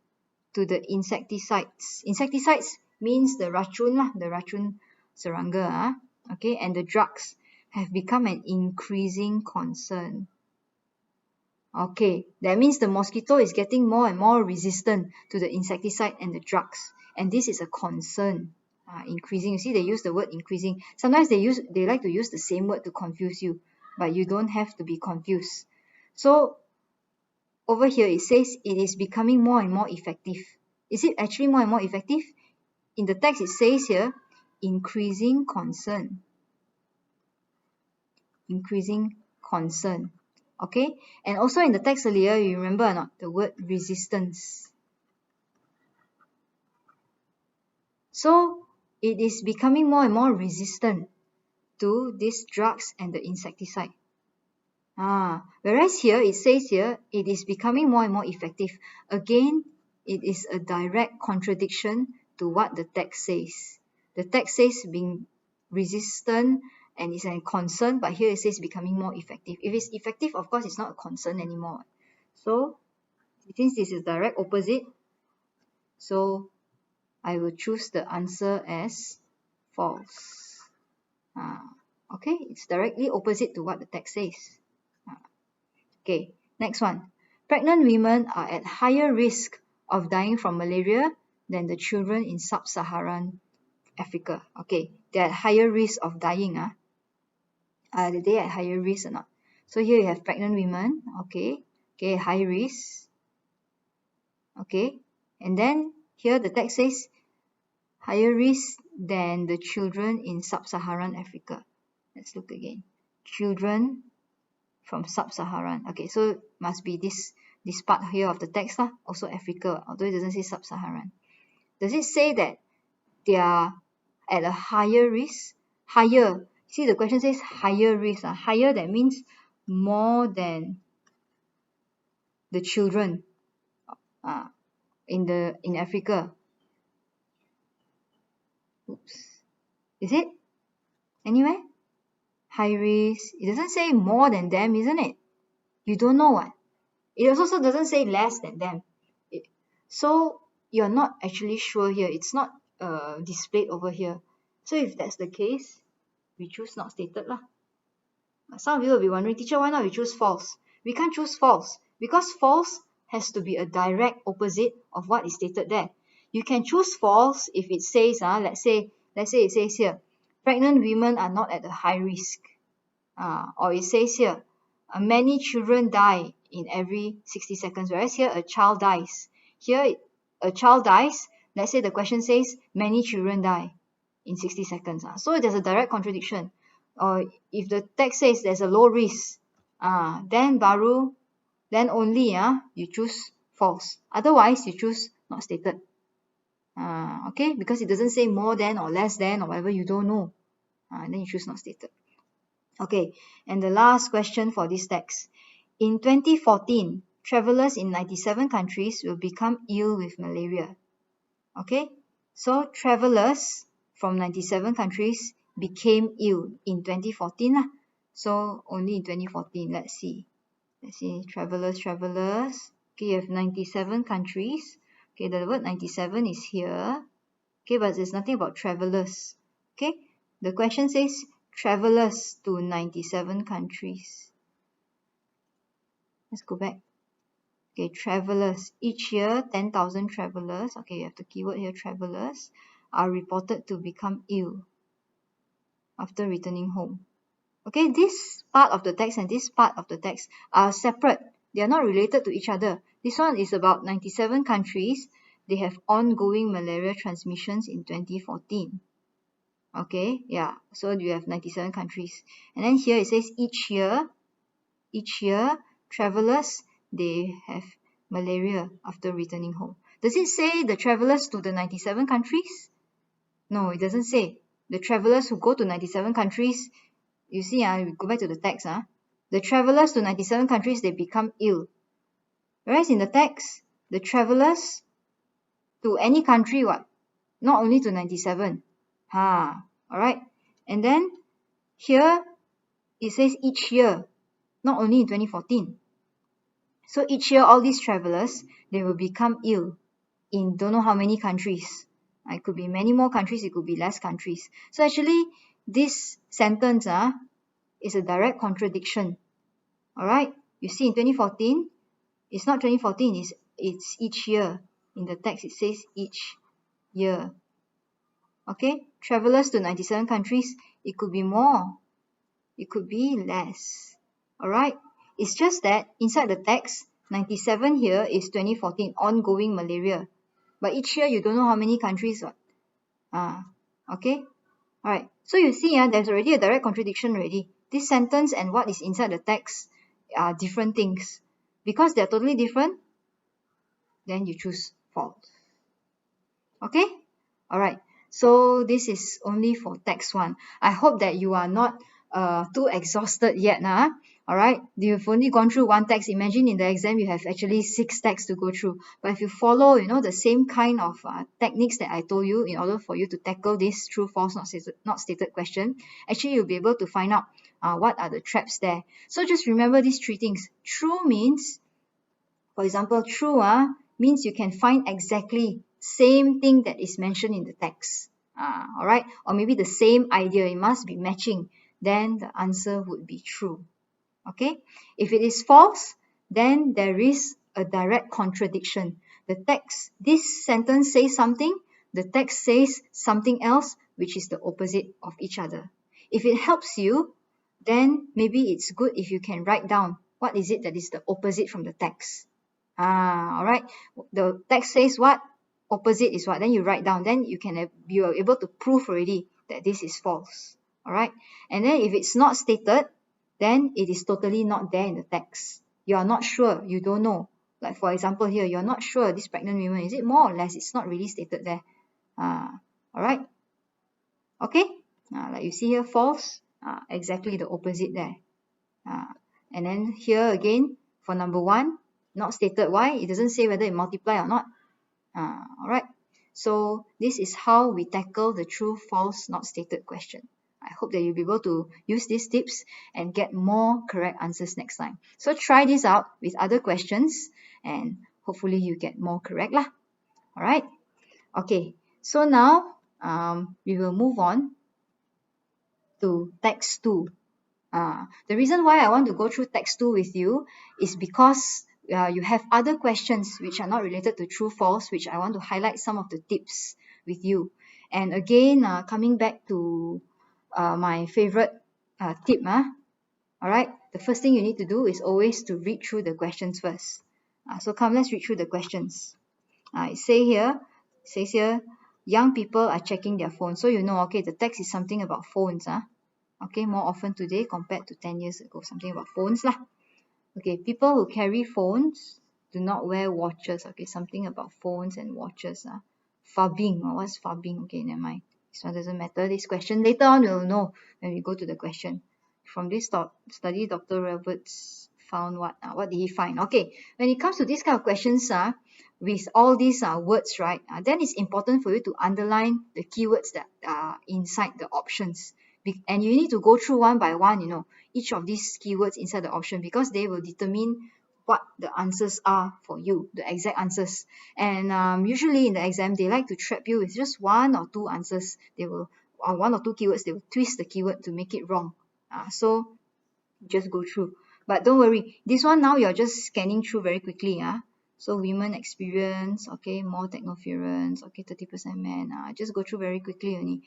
to the insecticides means the racun lah, the racun serangga, okay, and the drugs have become an increasing concern. Okay, that means the mosquito is getting more and more resistant to the insecticide and the drugs, and this is a concern. Increasing, you see they use the word increasing. Sometimes they like to use the same word to confuse you, but you don't have to be confused. So over here it says it is becoming more and more effective. Is it actually more and more effective? In the text it says here, increasing concern. Increasing concern. Okay, and also in the text earlier, you remember or not, the word resistance. So it is becoming more and more resistant to these drugs and the insecticide. Whereas here, it says here, it is becoming more and more effective. Again, it is a direct contradiction to what the text says. The text says being resistant and is a concern, but here it says becoming more effective. If it's effective, of course, it's not a concern anymore. So, since this is direct opposite, so I will choose the answer as false. Okay, it's directly opposite to what the text says. Okay, next one. Pregnant women are at higher risk of dying from malaria than the children in Sub-Saharan Africa. Okay, they're at higher risk of dying. Are they at higher risk or not? So here you have pregnant women. Okay, high risk. Okay, and then here the text says higher risk than the children in Sub-Saharan Africa. Let's look again. Children from Sub-Saharan. Okay, so must be this part here of the text, also Africa, although it doesn't say Sub-Saharan. Does it say that they are at a higher risk? Higher. See, the question says higher risk. Higher, that means more than the children in Africa. Oops. Is it? Anywhere? High risk. It doesn't say more than them, isn't it? You don't know what. It also doesn't say less than them. So you're not actually sure here. It's not displayed over here. So if that's the case, we choose not stated lah. Some of you will be wondering, teacher, why not we choose false? We can't choose false because false has to be a direct opposite of what is stated there. You can choose false if it says, let's say it says here, pregnant women are not at a high risk. Or it says here, many children die in every 60 seconds, whereas here a child dies. Here a child dies, let's say the question says many children die in 60 seconds. So there's a direct contradiction. Or if the text says there's a low risk, then only you choose false. Otherwise, you choose not stated. Okay, because it doesn't say more than or less than or whatever, you don't know. Then you choose not stated. Okay, and the last question for this text. In 2014, travelers in 97 countries will become ill with malaria. Okay, so travelers from 97 countries became ill in 2014. So only in 2014, let's see, travelers. Okay, you have 97 countries. Okay, the word 97 is here. Okay, but there's nothing about travelers. Okay, the question says travelers to 97 countries. Let's go back. Okay, travelers. Each year, 10,000 travelers. Okay, you have the keyword here, travelers, are reported to become ill after returning home. Okay, this part of the text and this part of the text are separate. They are not related to each other. This one is about 97 countries. They have ongoing malaria transmissions in 2014. Okay, yeah, so you have 97 countries. And then here it says each year, travelers, they have malaria after returning home. Does it say the travelers to the 97 countries? No, it doesn't say. The travelers who go to 97 countries, you see, we go back to the text. The travelers to 97 countries, they become ill. Whereas in the text, the travelers to any country, not only to 97. Alright. And then here, it says each year, not only in 2014. So each year, all these travelers, they will become ill in don't know how many countries. It could be many more countries, it could be less countries. So actually, this sentence is a direct contradiction. Alright, you see in 2014, it's not 2014, it's each year. In the text, it says each year. Okay, travelers to 97 countries, it could be more, it could be less. Alright, it's just that inside the text, 97 here is 2014, ongoing malaria. But each year, you don't know how many countries. Okay, alright. So you see, there's already a direct contradiction already. This sentence and what is inside the text are different things. Because they're totally different, then you choose false. Okay, alright. So this is only for text 1. I hope that you are not too exhausted yet. All right, you've only gone through one text. Imagine in the exam you have actually 6 texts to go through. But if you follow, the same kind of techniques that I told you in order for you to tackle this true, false, not stated question, actually you'll be able to find out what are the traps there. So just remember these 3 things. True means, for example, true means you can find exactly same thing that is mentioned in the text. All right, or maybe the same idea. It must be matching. Then the answer would be true. Okay, if it is false, then there is a direct contradiction. The text, this sentence says something, the text says something else, which is the opposite of each other. If it helps you, then maybe it's good if you can write down what is it that is the opposite from the text. All right, the text says what, opposite is what, then you write down, then you are able to prove already that this is false. All right, and then if it's not stated, then it is totally not there in the text. You are not sure, you don't know. Like for example here, you're not sure this pregnant woman, is it more or less? It's not really stated there. All right, okay, like you see here, false, exactly the opposite there. And then here again, for number 1, not stated. Why? It doesn't say whether it multiply or not. All right, so this is how we tackle the true, false, not stated question. I hope that you'll be able to use these tips and get more correct answers next time. So try this out with other questions and hopefully you get more correct lah. All right, okay, so now we will move on to text 2. The reason why I want to go through text 2 with you is because you have other questions which are not related to true, false, which I want to highlight some of the tips with you. And again, coming back to my favorite tip. All right, the first thing you need to do is always to read through the questions first. So come, let's read through the questions. It says here, young people are checking their phones. So okay, the text is something about phones. Okay, more often today compared to 10 years ago, something about phones lah. Okay, people who carry phones do not wear watches. Okay, something about phones and watches. Fubbing, what's fubbing? Okay, never mind. This one doesn't matter. This question later on we'll know when we go to the question. From this study, Dr. Roberts found what? What did he find? Okay, when it comes to this kind of questions, with all these words, right? Then it's important for you to underline the keywords that are inside the options. And you need to go through one by one, each of these keywords inside the option, because they will determine what the answers are for you, the exact answers. And usually in the exam, they like to trap you with just 1 or 2 answers. They will, or 1 or 2 keywords, they will twist the keyword to make it wrong. So just go through. But don't worry, this one now you're just scanning through very quickly. So women experience, okay, more technoference, okay, 30% men. Just go through very quickly only.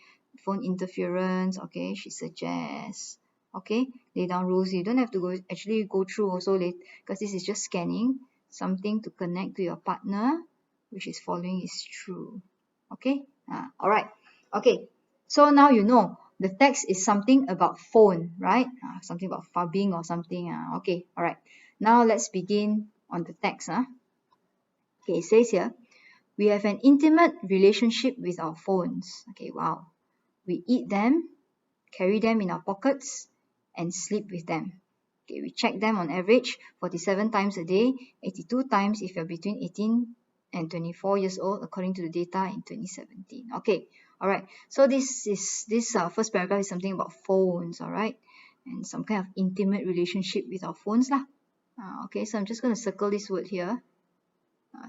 Phone interference, okay, she suggests. Okay, lay down rules. You don't have to actually go through also late, because this is just scanning. Something to connect to your partner, which is following is true. Okay, all right. Okay, so now you know the text is something about phone, right? Something about fubbing or something. Okay, all right. Now let's begin on the text. Okay, it says here, we have an intimate relationship with our phones. Okay, wow. We eat them, carry them in our pockets, and sleep with them. Okay, we check them on average 47 times a day, 82 times if you're between 18 and 24 years old, according to the data in 2017. Okay, all right. So this first paragraph is something about phones, all right, and some kind of intimate relationship with our phones lah. Okay, so I'm just going to circle this word here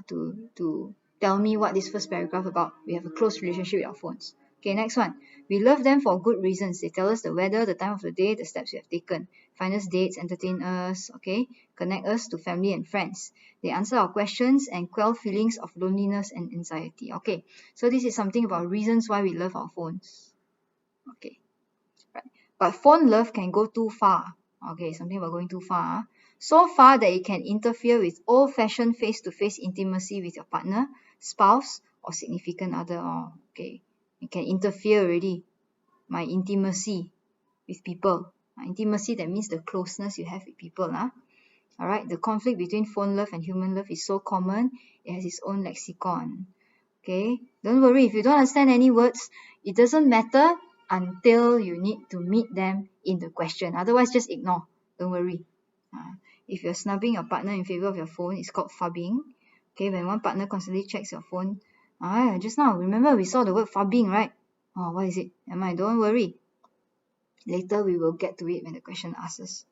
to tell me what this first paragraph about. We have a close relationship with our phones. Okay, next one. We love them for good reasons. They tell us the weather, the time of the day, the steps we have taken. Find us dates, entertain us, okay? Connect us to family and friends. They answer our questions and quell feelings of loneliness and anxiety. Okay, so this is something about reasons why we love our phones. Okay, right. But phone love can go too far. Okay, something about going too far. So far that it can interfere with old-fashioned face-to-face intimacy with your partner, spouse, or significant other. Okay, it can interfere already. My intimacy with people. Intimacy, that means the closeness you have with people. Alright, the conflict between phone love and human love is so common, it has its own lexicon. Okay, don't worry if you don't understand any words. It doesn't matter until you need to meet them in the question. Otherwise, just ignore. Don't worry. If you're snubbing your partner in favor of your phone, it's called fubbing. Okay, when one partner constantly checks your phone. Just now, remember we saw the word fubbing, right? Oh, what is it? Don't worry. Later, we will get to it when the question asks us.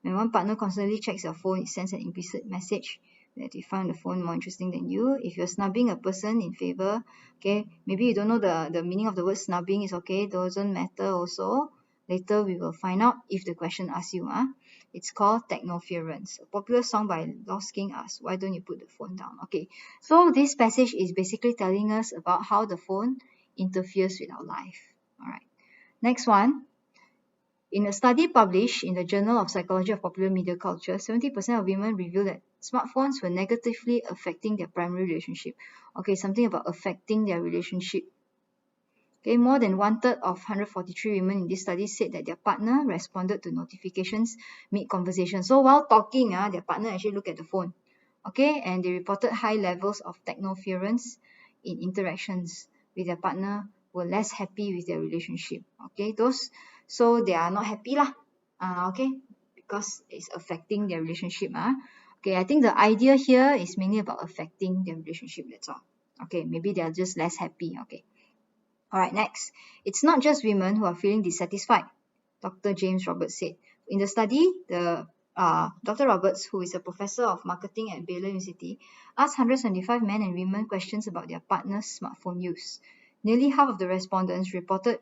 When one partner constantly checks your phone, it sends an implicit message that they find the phone more interesting than you. If you're snubbing a person in favor, okay, maybe you don't know the meaning of the word snubbing, is okay, doesn't matter also. Later, we will find out if the question asks you. It's called technoference. A popular song by Lost King asks, why don't you put the phone down? Okay, so this passage is basically telling us about how the phone interferes with our life. All right, next one. In a study published in the Journal of Psychology of Popular Media Culture, 70% of women revealed that smartphones were negatively affecting their primary relationship. Okay, something about affecting their relationship. Okay, more than 1/3 of 143 women in this study said that their partner responded to notifications mid-conversation. So while talking, their partner actually looked at the phone. Okay, and they reported high levels of technoference in interactions with their partner, were less happy with their relationship. Okay, so they are not happy lah. Okay, because it's affecting their relationship. Okay, I think the idea here is mainly about affecting their relationship. That's all. Okay, maybe they are just less happy. Okay. All right, next. It's not just women who are feeling dissatisfied, Dr. James Roberts said. In the study, Dr. Roberts, who is a professor of marketing at Baylor University, asked 175 men and women questions about their partner's smartphone use. Nearly half of the respondents reported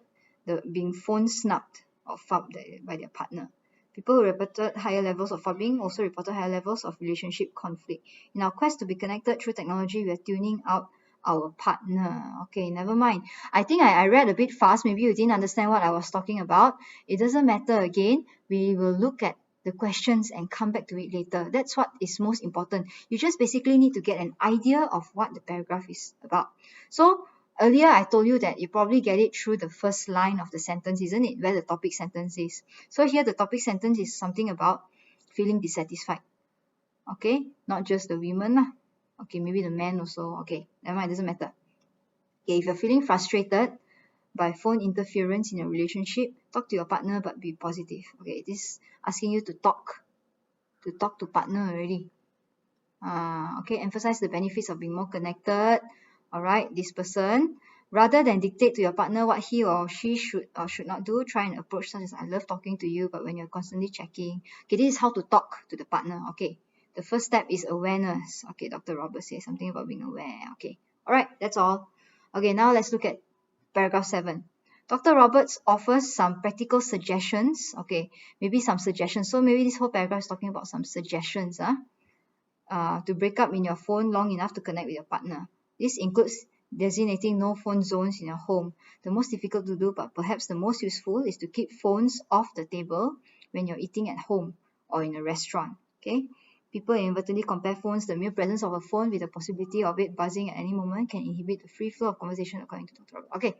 being phone snubbed or fubbed by their partner. People who reported higher levels of fubbing also reported higher levels of relationship conflict. In our quest to be connected through technology, we are tuning out our partner. Okay, never mind. I think I read a bit fast. Maybe you didn't understand what I was talking about. It doesn't matter again. We will look at the questions and come back to it later. That's what is most important. You just basically need to get an idea of what the paragraph is about. So earlier I told you that you probably get it through the first line of the sentence, isn't it? Where the topic sentence is. So here the topic sentence is something about feeling dissatisfied. Okay, not just the women lah. Okay, maybe the men also. Okay, never mind, doesn't matter. Okay, if you're feeling frustrated by phone interference in a relationship, talk to your partner but be positive. Okay, this is asking you to talk to partner already. Okay, emphasize the benefits of being more connected. All right, this person, rather than dictate to your partner what he or she should or should not do, try an approach such as, I love talking to you, but when you're constantly checking. Okay, this is how to talk to the partner. Okay, the first step is awareness. Okay, Dr. Roberts says something about being aware. Okay, all right, that's all. Okay, now let's look at paragraph 7. Dr. Roberts offers some practical suggestions. Okay, maybe some suggestions. So maybe this whole paragraph is talking about some suggestions to break up in your phone long enough to connect with your partner. This includes designating no phone zones in your home. The most difficult to do, but perhaps the most useful, is to keep phones off the table when you're eating at home or in a restaurant. Okay, people inadvertently compare phones. The mere presence of a phone with the possibility of it buzzing at any moment can inhibit the free flow of conversation, according to Dr. Roberts. Okay,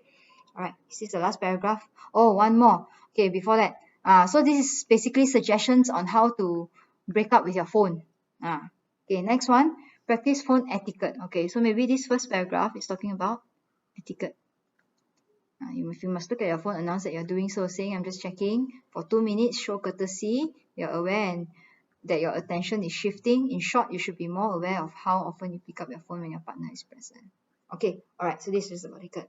all right, this is the last paragraph. Oh, one more. Okay, before that, so this is basically suggestions on how to break up with your phone. Okay, next one, practice phone etiquette. Okay, so maybe this first paragraph is talking about etiquette. You must look at your phone, announce that you're doing so, saying, I'm just checking for 2 minutes, show courtesy, you're aware and that your attention is shifting. In short, you should be more aware of how often you pick up your phone when your partner is present. Okay, all right, so this is about etiquette.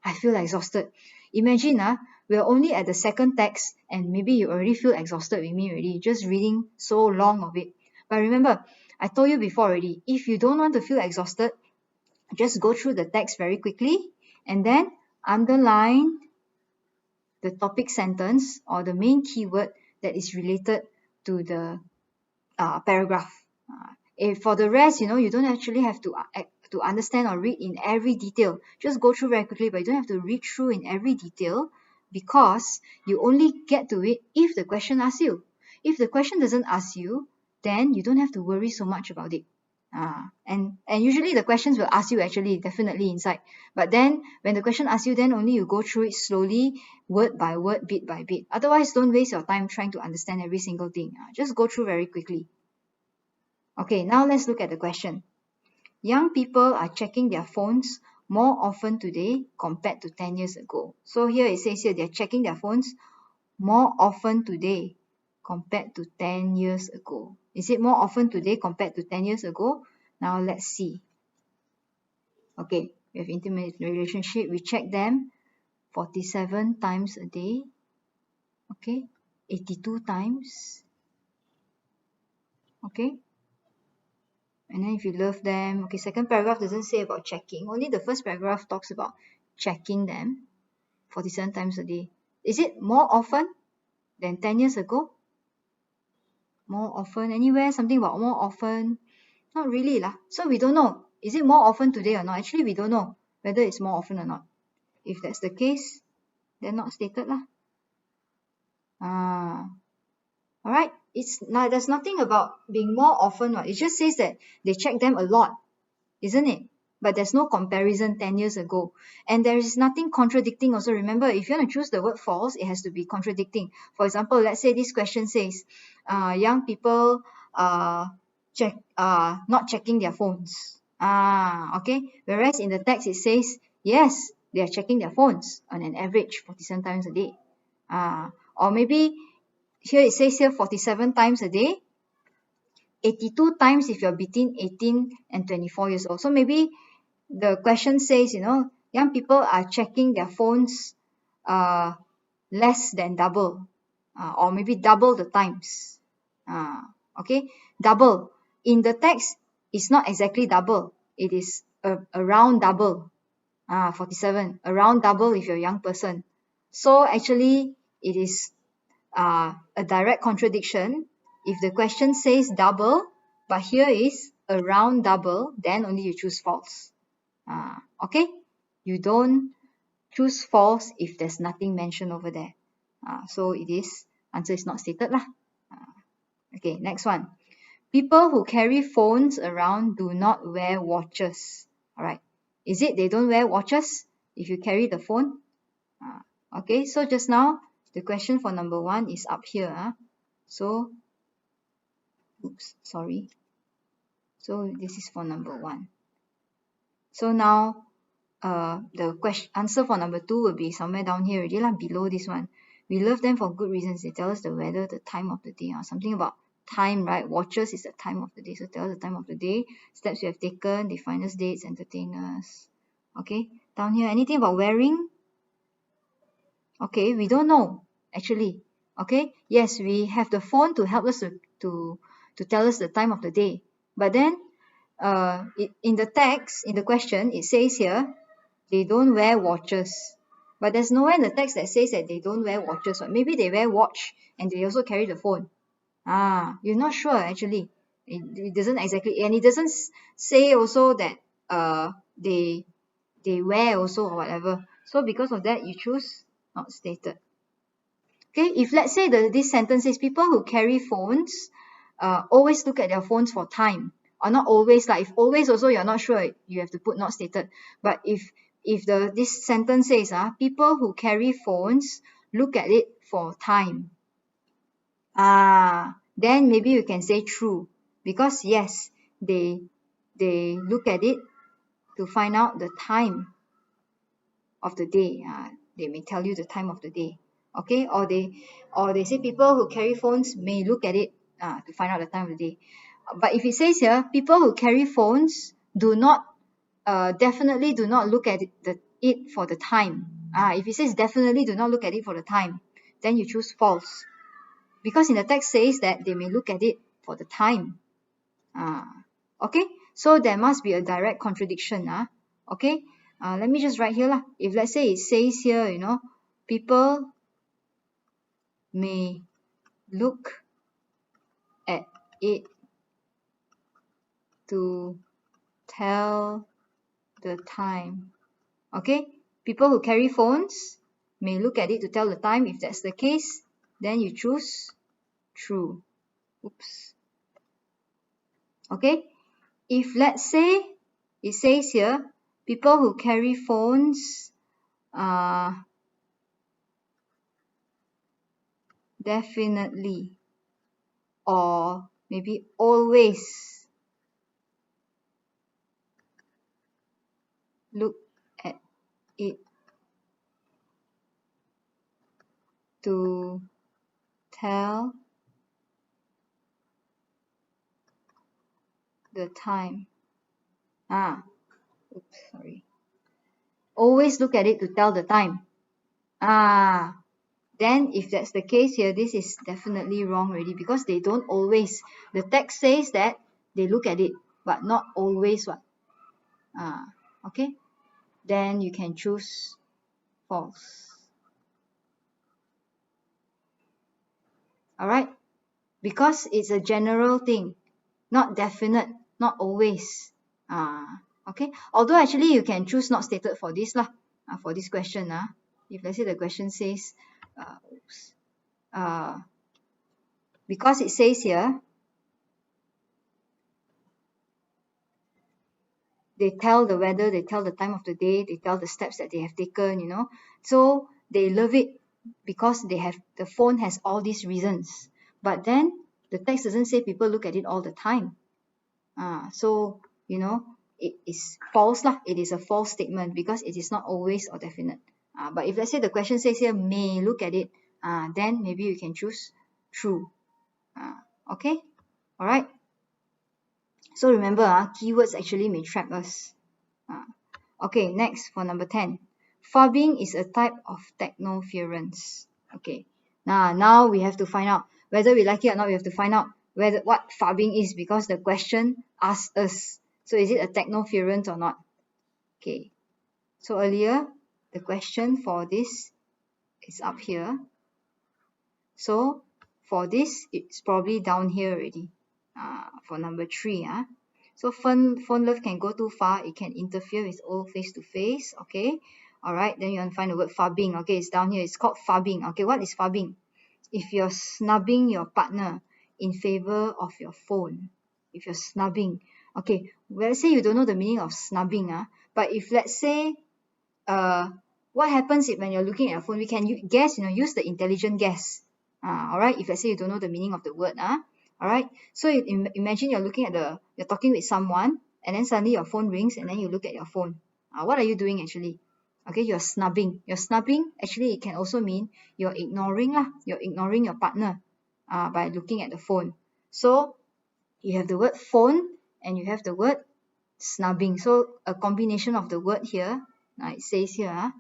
I feel exhausted. Imagine, we're only at the second text and maybe you already feel exhausted with me already, just reading so long of it. But remember, I told you before already, if you don't want to feel exhausted, just go through the text very quickly and then underline the topic sentence or the main keyword that is related to the paragraph. For the rest, you don't actually have to understand or read in every detail. Just go through very quickly, but you don't have to read through in every detail because you only get to it if the question asks you. If the question doesn't ask you, then you don't have to worry so much about it. And usually the questions will ask you actually definitely inside. But then when the question asks you, then only you go through it slowly, word by word, bit by bit. Otherwise, don't waste your time trying to understand every single thing. Just go through very quickly. Okay, now let's look at the question. young people are checking their phones more often today compared to 10 years ago. So here it says here they're checking their phones more often today compared to 10 years ago. Is it more often today compared to 10 years ago? Now let's see. Okay, we have intimate relationship. We check them 47 times a day. Okay, 82 times. Okay, and then if you love them, okay, second paragraph doesn't say about checking. Only the first paragraph talks about checking them 47 times a day. Is it more often than 10 years ago? More often? Anywhere? Something about more often? Not really lah. So we don't know. Is it more often today or not? Actually, we don't know whether it's more often or not. If that's the case, then not stated lah. Alright, there's nothing about being more often. It just says that they check them a lot, isn't it? But there's no comparison 10 years ago. And there is nothing contradicting also. Remember, if you want to choose the word false, it has to be contradicting. For example, let's say this question says, young people not checking their phones. Okay. Whereas in the text, it says, yes, they are checking their phones on an average 47 times a day. Or maybe here it says here 47 times a day, 82 times if you're between 18 and 24 years old. So maybe the question says, young people are checking their phones less than double, or maybe double the times. Okay, double. In the text, it's not exactly double. It is around double. 47, around double if you're a young person. So actually, it is a direct contradiction. If the question says double, but here is around double, then only you choose false. Okay, you don't choose false if there's nothing mentioned over there. So it is, answer is not stated lah. Okay, next one. People who carry phones around do not wear watches. Alright, is it they don't wear watches if you carry the phone? Okay, so just now the question for number 1 is up here. So, oops, sorry. So this is for number 1. So now the answer for number 2 will be somewhere down here already lah, below this one. We love them for good reasons. They tell us the weather, the time of the day, something about time, right? Watches is the time of the day, so tell us the time of the day. Steps you have taken, they find us dates, entertainers. Okay, down here, anything about wearing? Okay, we don't know actually. Okay, yes, we have the phone to help us to tell us the time of the day. But then in the text, in the question, it says here, they don't wear watches. But there's nowhere in the text that says that they don't wear watches. Maybe they wear watch and they also carry the phone. You're not sure actually. It doesn't exactly, and it doesn't say also that they wear also or whatever. So because of that, you choose not stated. Okay, if let's say this sentence says people who carry phones always look at their phones for time. Or not always, like if always also you're not sure, you have to put not stated. But if this sentence says people who carry phones look at it for time, then maybe you can say true, because yes, they look at it to find out the time of the day. They may tell you the time of the day. Okay, or they say people who carry phones may look at it to find out the time of the day. But if it says here, people who carry phones do not definitely do not look at it for the time. If it says definitely do not look at it for the time, then you choose false, because in the text says that they may look at it for the time. Okay, so there must be a direct contradiction. Okay, let me just write here lah. If let's say it says here, people may look at it to tell the time. Okay, people who carry phones may look at it to tell the time. If that's the case, then you choose true. Oops. Okay, if let's say it says here, people who carry phones definitely or maybe always look at it to tell the time. Oops, sorry. Always look at it to tell the time. Then if that's the case here, this is definitely wrong already, because they don't always. The text says that they look at it, but not always what. Okay, then you can choose false. Alright, because it's a general thing, not definite, not always. Okay, although actually you can choose not stated for this lah, for this question. If let's say the question says, because it says here, they tell the weather, they tell the time of the day, they tell the steps that they have taken, so they love it because the phone has all these reasons. But then the text doesn't say people look at it all the time. So it is false lah. It is a false statement because it is not always or definite. But if let's say the question says here may look at it, then maybe you can choose true. Okay, all right. So remember, keywords actually may trap us. Okay, next for number 10. Fubbing is a type of technoference. Okay, now we have to find out whether we like it or not. We have to find out what fubbing is, because the question asks us. So is it a technoference or not? Okay, so earlier the question for this is up here. So for this, it's probably down here already. For number 3, so phone love can go too far. It can interfere with all face-to-face. Okay, all right. Then you want to find the word fubbing. Okay, it's down here. It's called fubbing. Okay, what is fubbing? If you're snubbing your partner in favor of your phone. If you're snubbing. Okay, well, let's say you don't know the meaning of snubbing. But if let's say, what happens when you're looking at your phone? We can guess, use the intelligent guess. All right, if let's say you don't know the meaning of the word. All right, so imagine you're talking with someone, and then suddenly your phone rings, and then you look at your phone. What are you doing actually? Okay, you're snubbing. You're snubbing, actually it can also mean you're ignoring You're ignoring your partner by looking at the phone. So you have the word phone and you have the word snubbing. So a combination of the word here, it says here,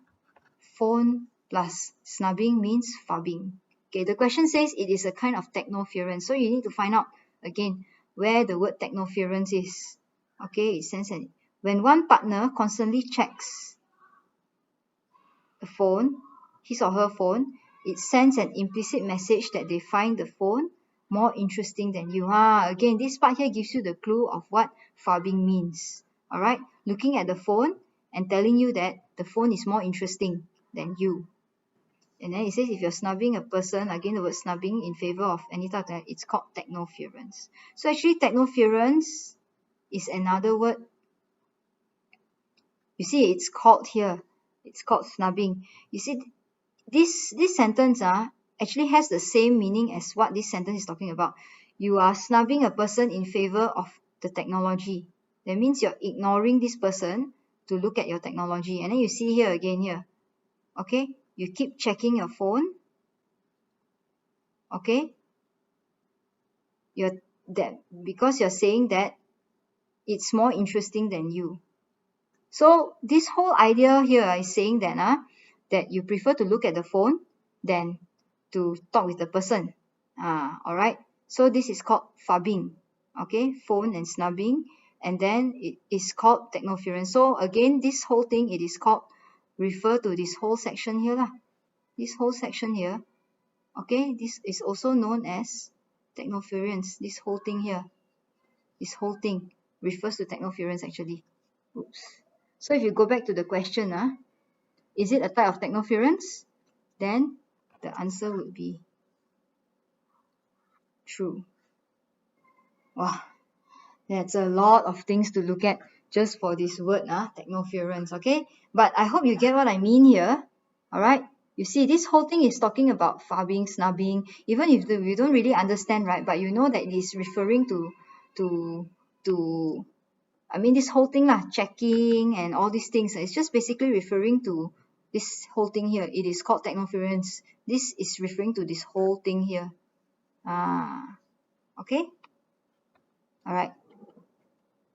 phone plus snubbing means fubbing. Okay, the question says it is a kind of technoference. So you need to find out again where the word technoference is. Okay, it says that when one partner constantly checks the phone, his or her phone, it sends an implicit message that they find the phone more interesting than you. Again, this part here gives you the clue of what fubbing means. All right, looking at the phone and telling you that the phone is more interesting than you. And then it says if you're snubbing a person, again the word snubbing in favor of any type of that, it's called technoference. So actually technoference is another word. You see, it's called here. It's called snubbing. You see, this sentence actually has the same meaning as what this sentence is talking about. You are snubbing a person in favor of the technology. That means you're ignoring this person to look at your technology. And then you see here again here. Okay, you keep checking your phone. Okay, because you're saying that it's more interesting than you. So this whole idea here is saying that that you prefer to look at the phone than to talk with the person. All right. So this is called fubbing. Okay, phone and snubbing, and then it is called technoference. So again, this whole thing, it is called, refer to this whole section here lah. This whole section here. Okay, this is also known as technoference. This whole thing here, this whole thing refers to technoference actually. Oops. So if you go back to the question, is it a type of technoference? Then the answer would be true. Wow, that's a lot of things to look at just for this word, technoference. Okay, but I hope you get what I mean here. All right. You see, this whole thing is talking about fubbing, snubbing. Even if you don't really understand, right? But you know that it is referring to I mean this whole thing lah, checking and all these things, it's just basically referring to this whole thing here. It is called technoference. This is referring to this whole thing here. Okay, all right,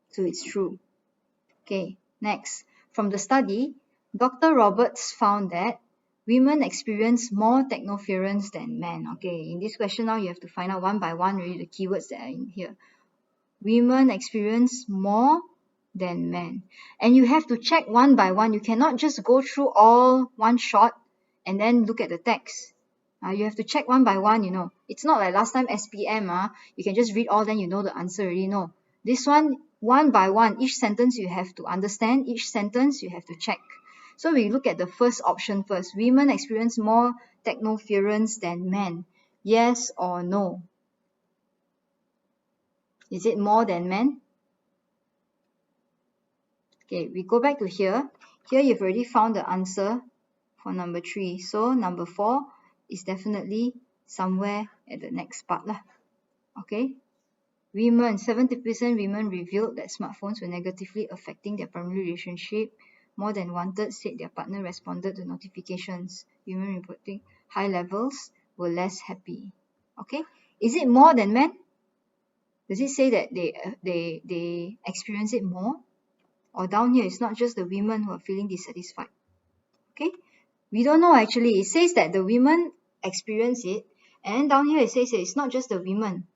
so it's true. Okay, next, from the study, Dr. Roberts found that women experience more technoference than men. Okay, in this question now you have to find out one by one really the keywords that are in here. Women experience more than men, and you have to check one by one. You cannot just go through all one shot and then look at the text. You have to check one by one, you know. It's not like last time SPM, you can just read all then you know the answer already. No, this one by one, each sentence you have to understand, each sentence you have to check. So we look at the first option first. Women experience more technoference than men. Yes or no? Is it more than men? Okay, we go back to here. Here you've already found the answer for number 3. So number 4 is definitely somewhere at the next part lah. Okay. Women, 70% women revealed that smartphones were negatively affecting their primary relationship. More than 1/3 said their partner responded to notifications. Women reporting high levels were less happy. Okay. Is it more than men? Does it say that they experience it more? Or down here, it's not just the women who are feeling dissatisfied. Okay, we don't know actually. It says that the women experience it, and down here it says that it's not just the women.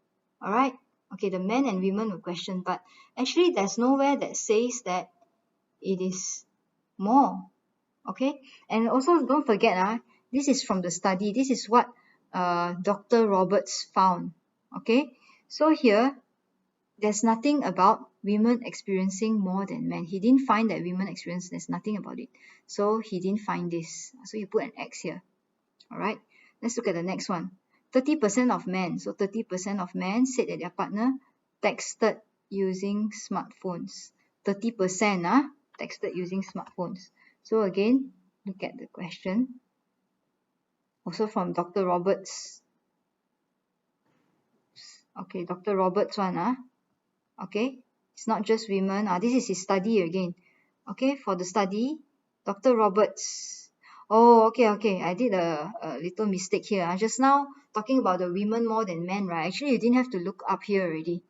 All right. Okay, the men and women were questioned, but actually there's nowhere that says that it is more. Okay, and also don't forget, this is from the study. This is what Dr. Roberts found. Okay, so here there's nothing about women experiencing more than men. He didn't find that women experience, there's nothing about it. So he didn't find this. So you put an X here. All right. Let's look at the next one. 30% of men. So 30% of men said that their partner texted using smartphones. 30% texted using smartphones. So again, look at the question. Also from Dr. Roberts. Okay, Dr. Roberts one. Okay, it's not just women. This is his study again. Okay, for the study, Dr. Roberts. Oh, okay. I did a little mistake here. Just now, talking about the women more than men, right? Actually, you didn't have to look up here already.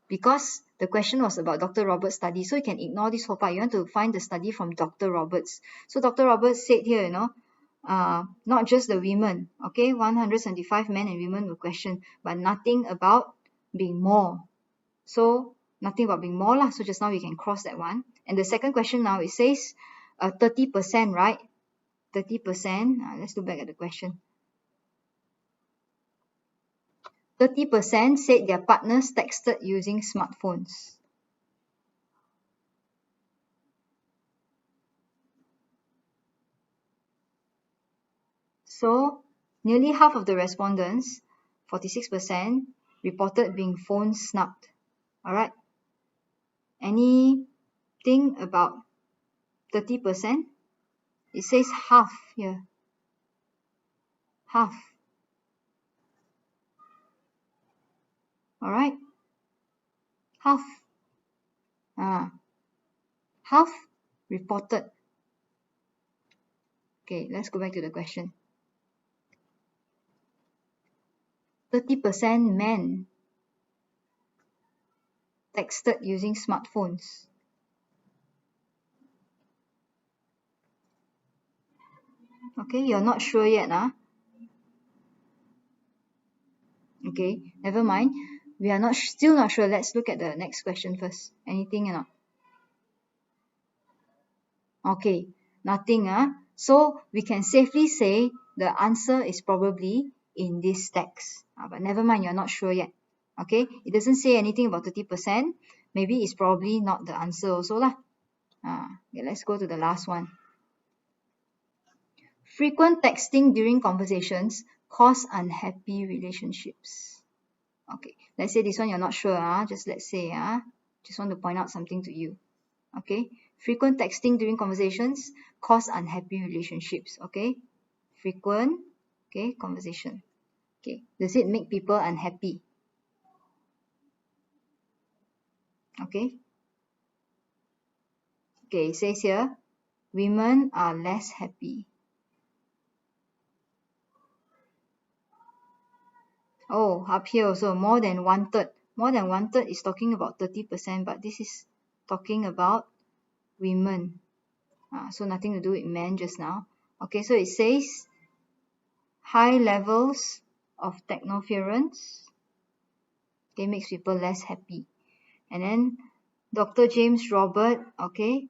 Because the question was about Dr. Roberts' study. So you can ignore this whole part. You want to find the study from Dr. Roberts. So Dr. Roberts said here, not just the women. Okay, 175 men and women were questioned. But nothing about being more. So nothing about being more lah. So just now we can cross that one. And the second question now, it says 30%, right? 30%. Let's look back at the question. 30% said their partners texted using smartphones. So nearly half of the respondents, 46%, reported being phone snubbed. All right. Anything about 30%? It says half here. Half. All right. Half. Half reported. Okay, let's go back to the question. 30% men texted using smartphones. Okay, you're not sure yet, Okay, never mind. We are still not sure. Let's look at the next question first. Anything or not? Okay, nothing. So we can safely say the answer is probably in this text. But never mind, you're not sure yet. Okay, it doesn't say anything about 30%. Maybe it's probably not the answer also lah. Okay, let's go to the last one. Frequent texting during conversations cause unhappy relationships. Okay, let's say this one you're not sure. Just let's say. Just want to point out something to you. Okay, frequent texting during conversations cause unhappy relationships. Okay, frequent, okay, conversation. Okay, does it make people unhappy? Okay, Okay, it says here, women are less happy. Oh, up here also, more than 1/3. More than 1/3 is talking about 30%, but this is talking about women. So nothing to do with men just now. Okay, so it says high levels of technoference, okay, makes people less happy. And then Dr. James Robert, okay,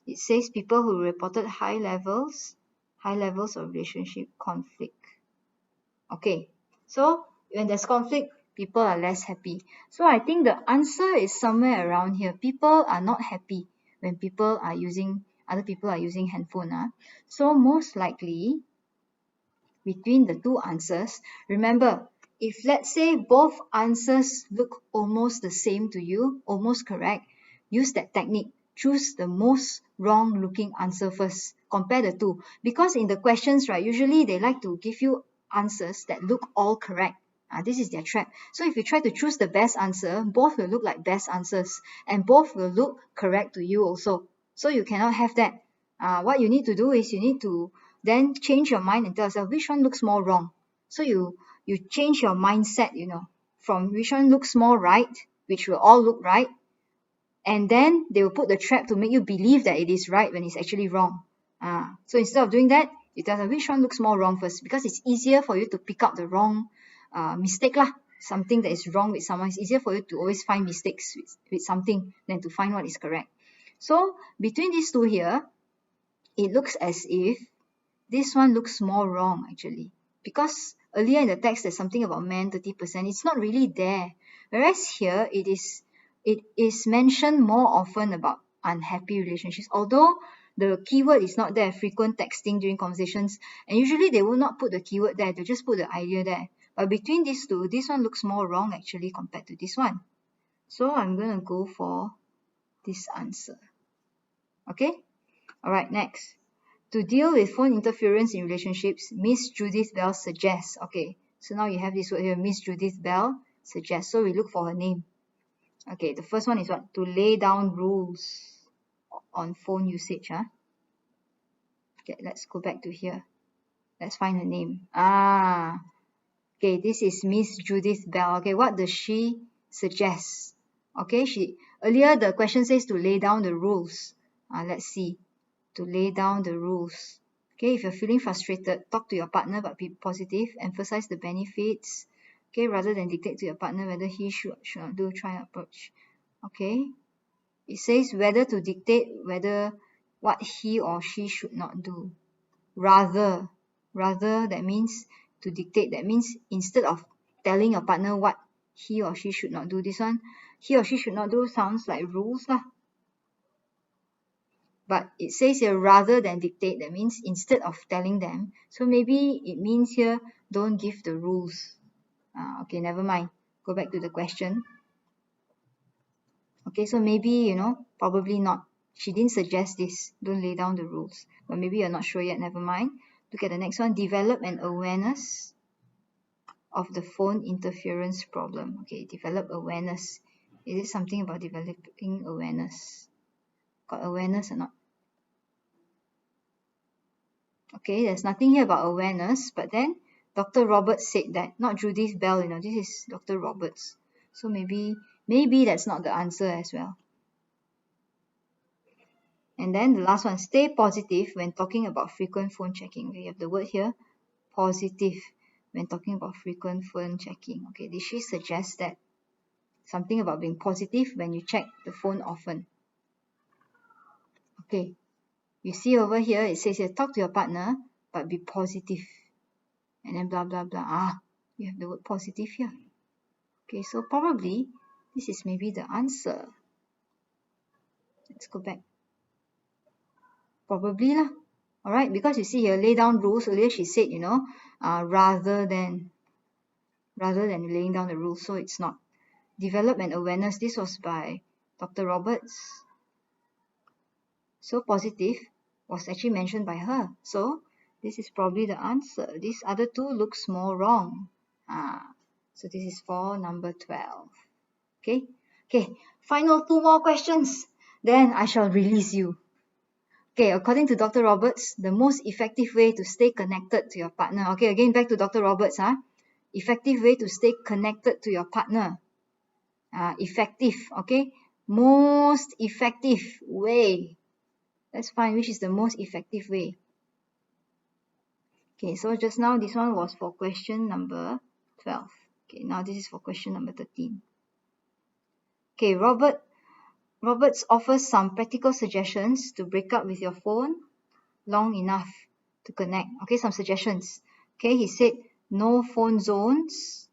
it says people who reported high levels of relationship conflict. Okay, so when there's conflict, people are less happy. So I think the answer is somewhere around here. People are not happy when other people are using handphone. So most likely, between the two answers, remember, if let's say both answers look almost the same to you, almost correct, use that technique. Choose the most wrong looking answer first. Compare the two. Because in the questions, right, usually they like to give you answers that look all correct. This is their trap. So if you try to choose the best answer, both will look like best answers and both will look correct to you also. So you cannot have that. What you need to do is you need to then change your mind and tell yourself which one looks more wrong. So you change your mindset, from which one looks more right, which will all look right, and then they will put the trap to make you believe that it is right when it's actually wrong. So instead of doing that, you tell them which one looks more wrong first, because it's easier for you to pick up the wrong mistake lah. Something that is wrong with someone. It's easier for you to always find mistakes with something than to find what is correct. So between these two here, it looks as if this one looks more wrong actually, because earlier in the text there's something about men 30%. It's not really there, whereas here it is mentioned more often about unhappy relationships, although the keyword is not there, frequent texting during conversations, and usually they will not put the keyword there, they'll just put the idea there. But between these two, this one looks more wrong actually compared to this one. So I'm going to go for this answer. Okay, all right, next. To deal with phone interference in relationships, Miss Judith Bell suggests. Okay, so now you have this word here, Miss Judith Bell suggests. So we look for her name. Okay, the first one is what? To lay down rules on phone usage. Okay, let's go back to here. Let's find her name. Okay, this is Miss Judith Bell. Okay, what does she suggest? Okay, earlier the question says to lay down the rules. Let's see. To lay down the rules. Okay, if you're feeling frustrated, talk to your partner but be positive. Emphasize the benefits. Okay, rather than dictate to your partner whether he should not do, try and approach. Okay, it says whether to dictate whether what he or she should not do. Rather, that means to dictate. That means instead of telling your partner what he or she should not do, this one, he or she should not do sounds like rules lah. But it says here rather than dictate, that means instead of telling them. So maybe it means here don't give the rules. Okay, never mind. Go back to the question. Okay, so maybe, probably not. She didn't suggest this. Don't lay down the rules. But maybe you're not sure yet. Never mind. Look at the next one. Develop an awareness of the phone interference problem. Okay, develop awareness. Is it something about developing awareness? Got awareness or not? Okay, there's nothing here about awareness, but then Dr. Roberts said that, not Judith Bell, this is Dr. Roberts. So maybe that's not the answer as well. And then the last one, stay positive when talking about frequent phone checking. We have the word here, positive, when talking about frequent phone checking. Okay, did she suggest that? Something about being positive when you check the phone often. Okay, you see over here, it says here, talk to your partner, but be positive. And then blah, blah, blah. You have the word positive here. Okay, so probably this is maybe the answer. Let's go back. Probably lah. Alright, because you see here, lay down rules. Earlier she said, rather than laying down the rules. So it's not. Develop an awareness. This was by Dr. Roberts. So positive was actually mentioned by her. So this is probably the answer. These other two looks more wrong. So this is for number 12. Okay. Final two more questions. Then I shall release you. Okay, according to Dr. Roberts, the most effective way to stay connected to your partner. Okay, again, back to Dr. Roberts. Effective way to stay connected to your partner. Effective, okay? Most effective way. Let's find which is the most effective way. Okay, so just now this one was for question number 12. Okay, now this is for question number 13. Okay, Roberts offers some practical suggestions to break up with your phone long enough to connect. Okay, some suggestions. Okay, he said no phone zones.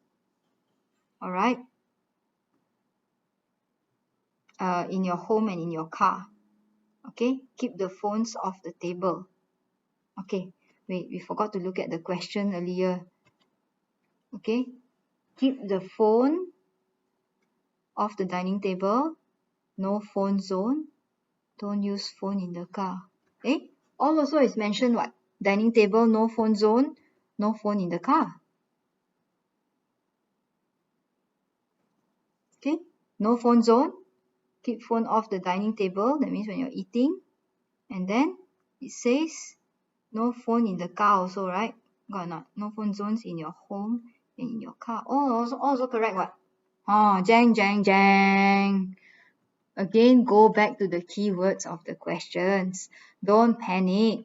All right. In your home and in your car. Okay, keep the phones off the table. Okay, wait, we forgot to look at the question earlier. Okay, keep the phone off the dining table. No phone zone. Don't use phone in the car. All also is mentioned what? Dining table, no phone zone, no phone in the car. Okay, no phone zone. Keep phone off the dining table. That means when you're eating. And then it says no phone in the car also, right? Got or not? No phone zones in your home and in your car. Oh, also correct what? Jang. Again, go back to the keywords of the questions. Don't panic.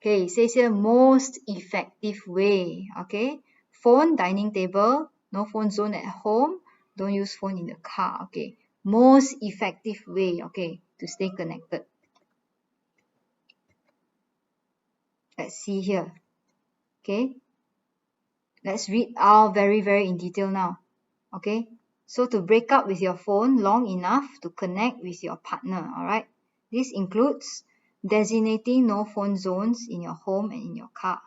Okay, it says here most effective way. Okay, phone, dining table, no phone zone at home. Don't use phone in the car. Okay, most effective way. Okay, to stay connected. Let's see here. Okay, let's read out very in detail now. Okay, so to break up with your phone long enough to connect with your partner. All right, this includes designating no phone zones in your home and in your car.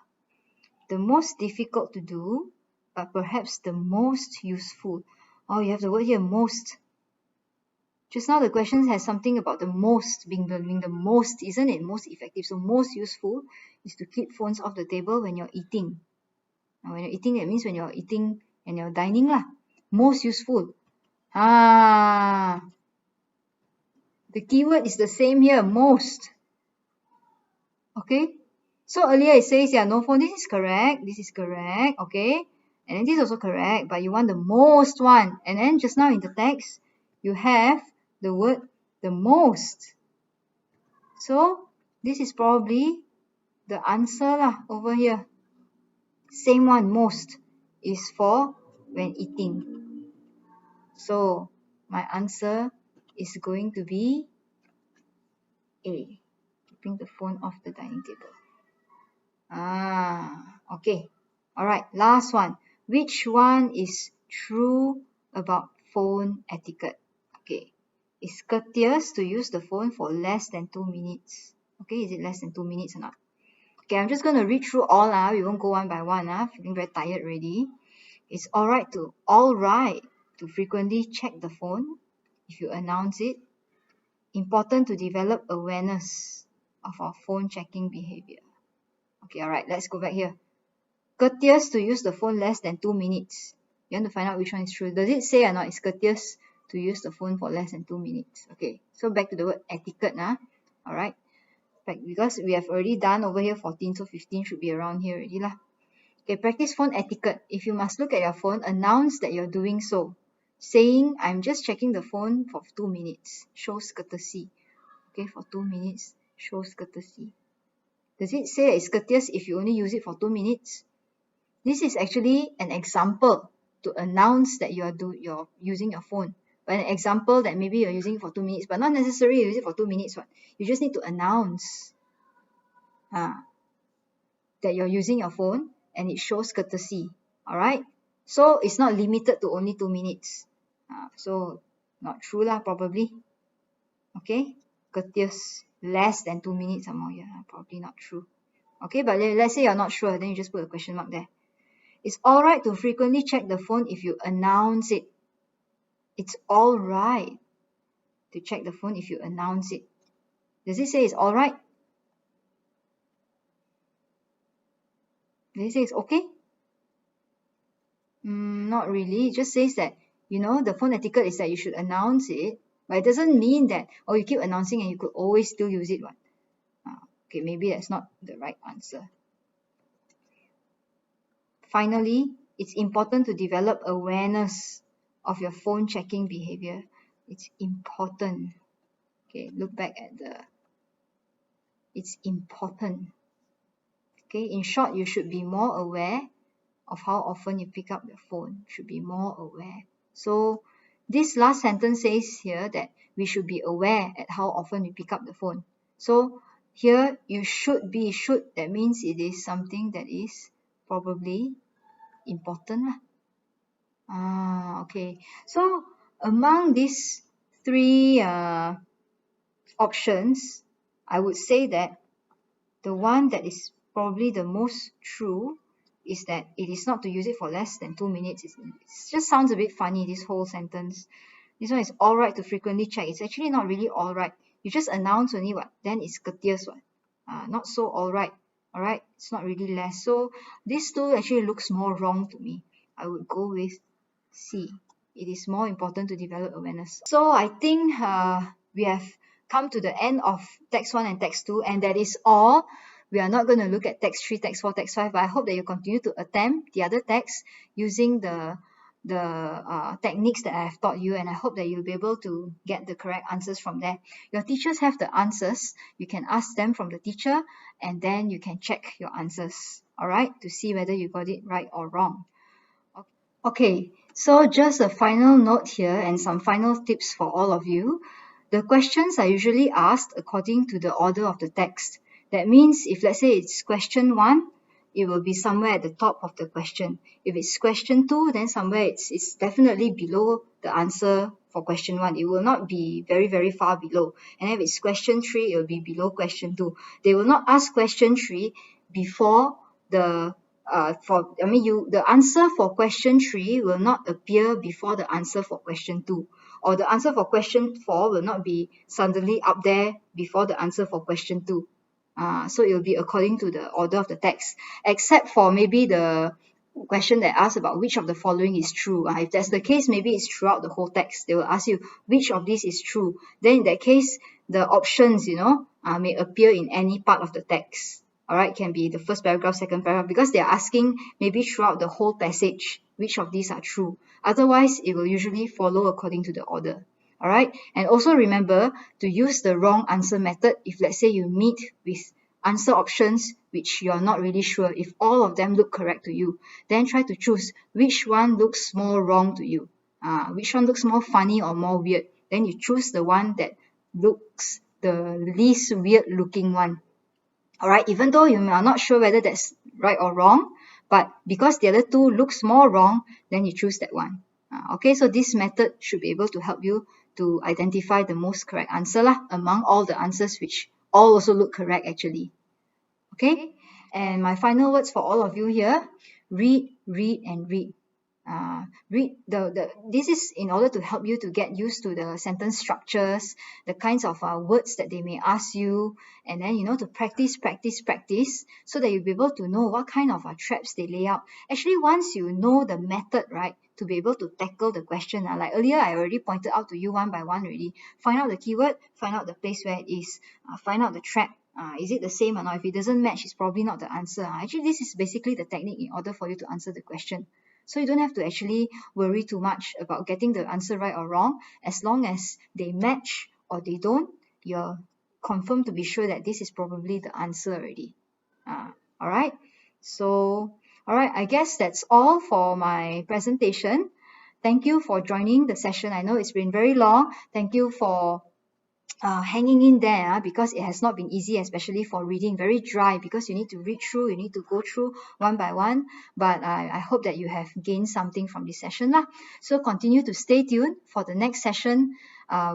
The most difficult to do, but perhaps the most useful. Oh, you have the word here, most. Just now the question has something about the most being the most, isn't it? Most effective. So most useful is to keep phones off the table when you're eating. Now, when you're eating, that means when you're eating and you're dining lah. Most useful. The keyword is the same here, most. Okay. So earlier it says, no phone. This is correct. Okay. And then this is also correct, but you want the most one. And then just now in the text, you have the word the most. So this is probably the answer lah over here. Same one, most, is for when eating. So my answer is going to be A, keeping the phone off the dining table. Okay. All right, last one. Which one is true about phone etiquette? Okay. It's courteous to use the phone for less than 2 minutes. Okay, is it less than 2 minutes or not? Okay, I'm just going to read through all. We won't go one by one. Feeling very tired already. It's all right to frequently check the phone if you announce it. Important to develop awareness of our phone checking behavior. Okay, all right, let's go back here. Courteous to use the phone less than 2 minutes. You want to find out which one is true. Does it say or not it's courteous to use the phone for less than 2 minutes? Okay, so back to the word etiquette. All right, because we have already done over here 14, so 15 should be around here already lah. Okay, practice phone etiquette. If you must look at your phone, announce that you're doing so. Saying, I'm just checking the phone for 2 minutes, shows courtesy. Okay, for 2 minutes, shows courtesy. Does it say it's courteous if you only use it for 2 minutes? This is actually an example to announce that you're using your phone. But an example that maybe you're using it for 2 minutes, but not necessarily you use it for 2 minutes. You just need to announce that you're using your phone and it shows courtesy. All right. So it's not limited to only 2 minutes. So not true lah, probably. Okay. Courteous, less than 2 minutes or more. Yeah, probably not true. Okay, but let's say you're not sure, then you just put a question mark there. It's all right to frequently check the phone if you announce it. It's all right to check the phone if you announce it. Does it say it's all right? Does it say it's okay? Not really. It just says that, the phone etiquette is that you should announce it, but it doesn't mean that, you keep announcing and you could always still use it. Okay, maybe that's not the right answer. Finally, it's important to develop awareness of your phone checking behavior. It's important. Okay, look back at it's important. Okay, in short, you should be more aware of how often you pick up your phone. Should be more aware. So this last sentence says here that we should be aware at how often we pick up the phone. So here you should be, that means it is something that is probably important. Okay. So among these three options, I would say that the one that is probably the most true is that it is not to use it for less than 2 minutes. It just sounds a bit funny, this whole sentence. This one is all right to frequently check. It's actually not really all right. You just announce only what, then it's courteous what. Not so all right. All right, it's not really less. So this two actually looks more wrong to me. I would go with C. It is more important to develop awareness. So I think we have come to the end of text 1 and text 2, and that is all. We are not going to look at text 3, text 4, text 5, but I hope that you continue to attempt the other texts using the techniques that I have taught you, and I hope that you'll be able to get the correct answers from there. Your teachers have the answers. You can ask them from the teacher, and then you can check your answers, all right, to see whether you got it right or wrong. Okay, so just a final note here and some final tips for all of you. The questions are usually asked according to the order of the text. That means if let's say it's question 1, it will be somewhere at the top of the question. If it's question 2, then somewhere it's definitely below the answer for question 1. It will not be very, very far below. And if it's question 3, it will be below question 2. They will not ask question 3 before the the answer for question 3 will not appear before the answer for question 2, or the answer for question 4 will not be suddenly up there before the answer for question 2. So it will be according to the order of the text, except for maybe the question that asks about which of the following is true. If that's the case, maybe it's throughout the whole text. They will ask you which of these is true. Then in that case, the options, may appear in any part of the text. All right, can be the first paragraph, second paragraph, because they are asking maybe throughout the whole passage which of these are true. Otherwise, it will usually follow according to the order. All right, and also remember to use the wrong answer method if let's say you meet with answer options which you're not really sure if all of them look correct to you. Then try to choose which one looks more wrong to you, which one looks more funny or more weird. Then you choose the one that looks the least weird looking one. All right, even though you are not sure whether that's right or wrong, but because the other two looks more wrong, then you choose that one. Okay, so this method should be able to help you to identify the most correct answer among all the answers which all also look correct actually. Okay, and my final words for all of you here: read, read, and read. Read this is in order to help you to get used to the sentence structures, the kinds of words that they may ask you, and then to practice so that you'll be able to know what kind of traps they lay out. Actually, once you know the method, right, to be able to tackle the question, like earlier I already pointed out to you one by one already. Find out the keyword, find out the place where it is, find out the trap. Is it the same or not? If it doesn't match, it's probably not the answer. Actually, this is basically the technique in order for you to answer the question. So you don't have to actually worry too much about getting the answer right or wrong. As long as they match or they don't, you're confirmed to be sure that this is probably the answer already. All right. So, all right, I guess that's all for my presentation. Thank you for joining the session. I know it's been very long. Thank you for hanging in there, because it has not been easy, especially for reading, very dry, because you need to read through, you need to go through one by one. But I hope that you have gained something from this session lah. So continue to stay tuned for the next session,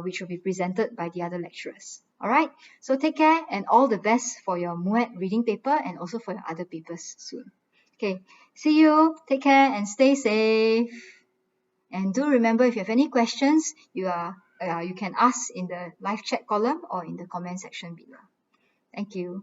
which will be presented by the other lecturers. All right, so take care and all the best for your MUET reading paper and also for your other papers soon. Okay, see you, take care and stay safe. And do remember, if you have any questions, you can ask in the live chat column or in the comment section below. Thank you.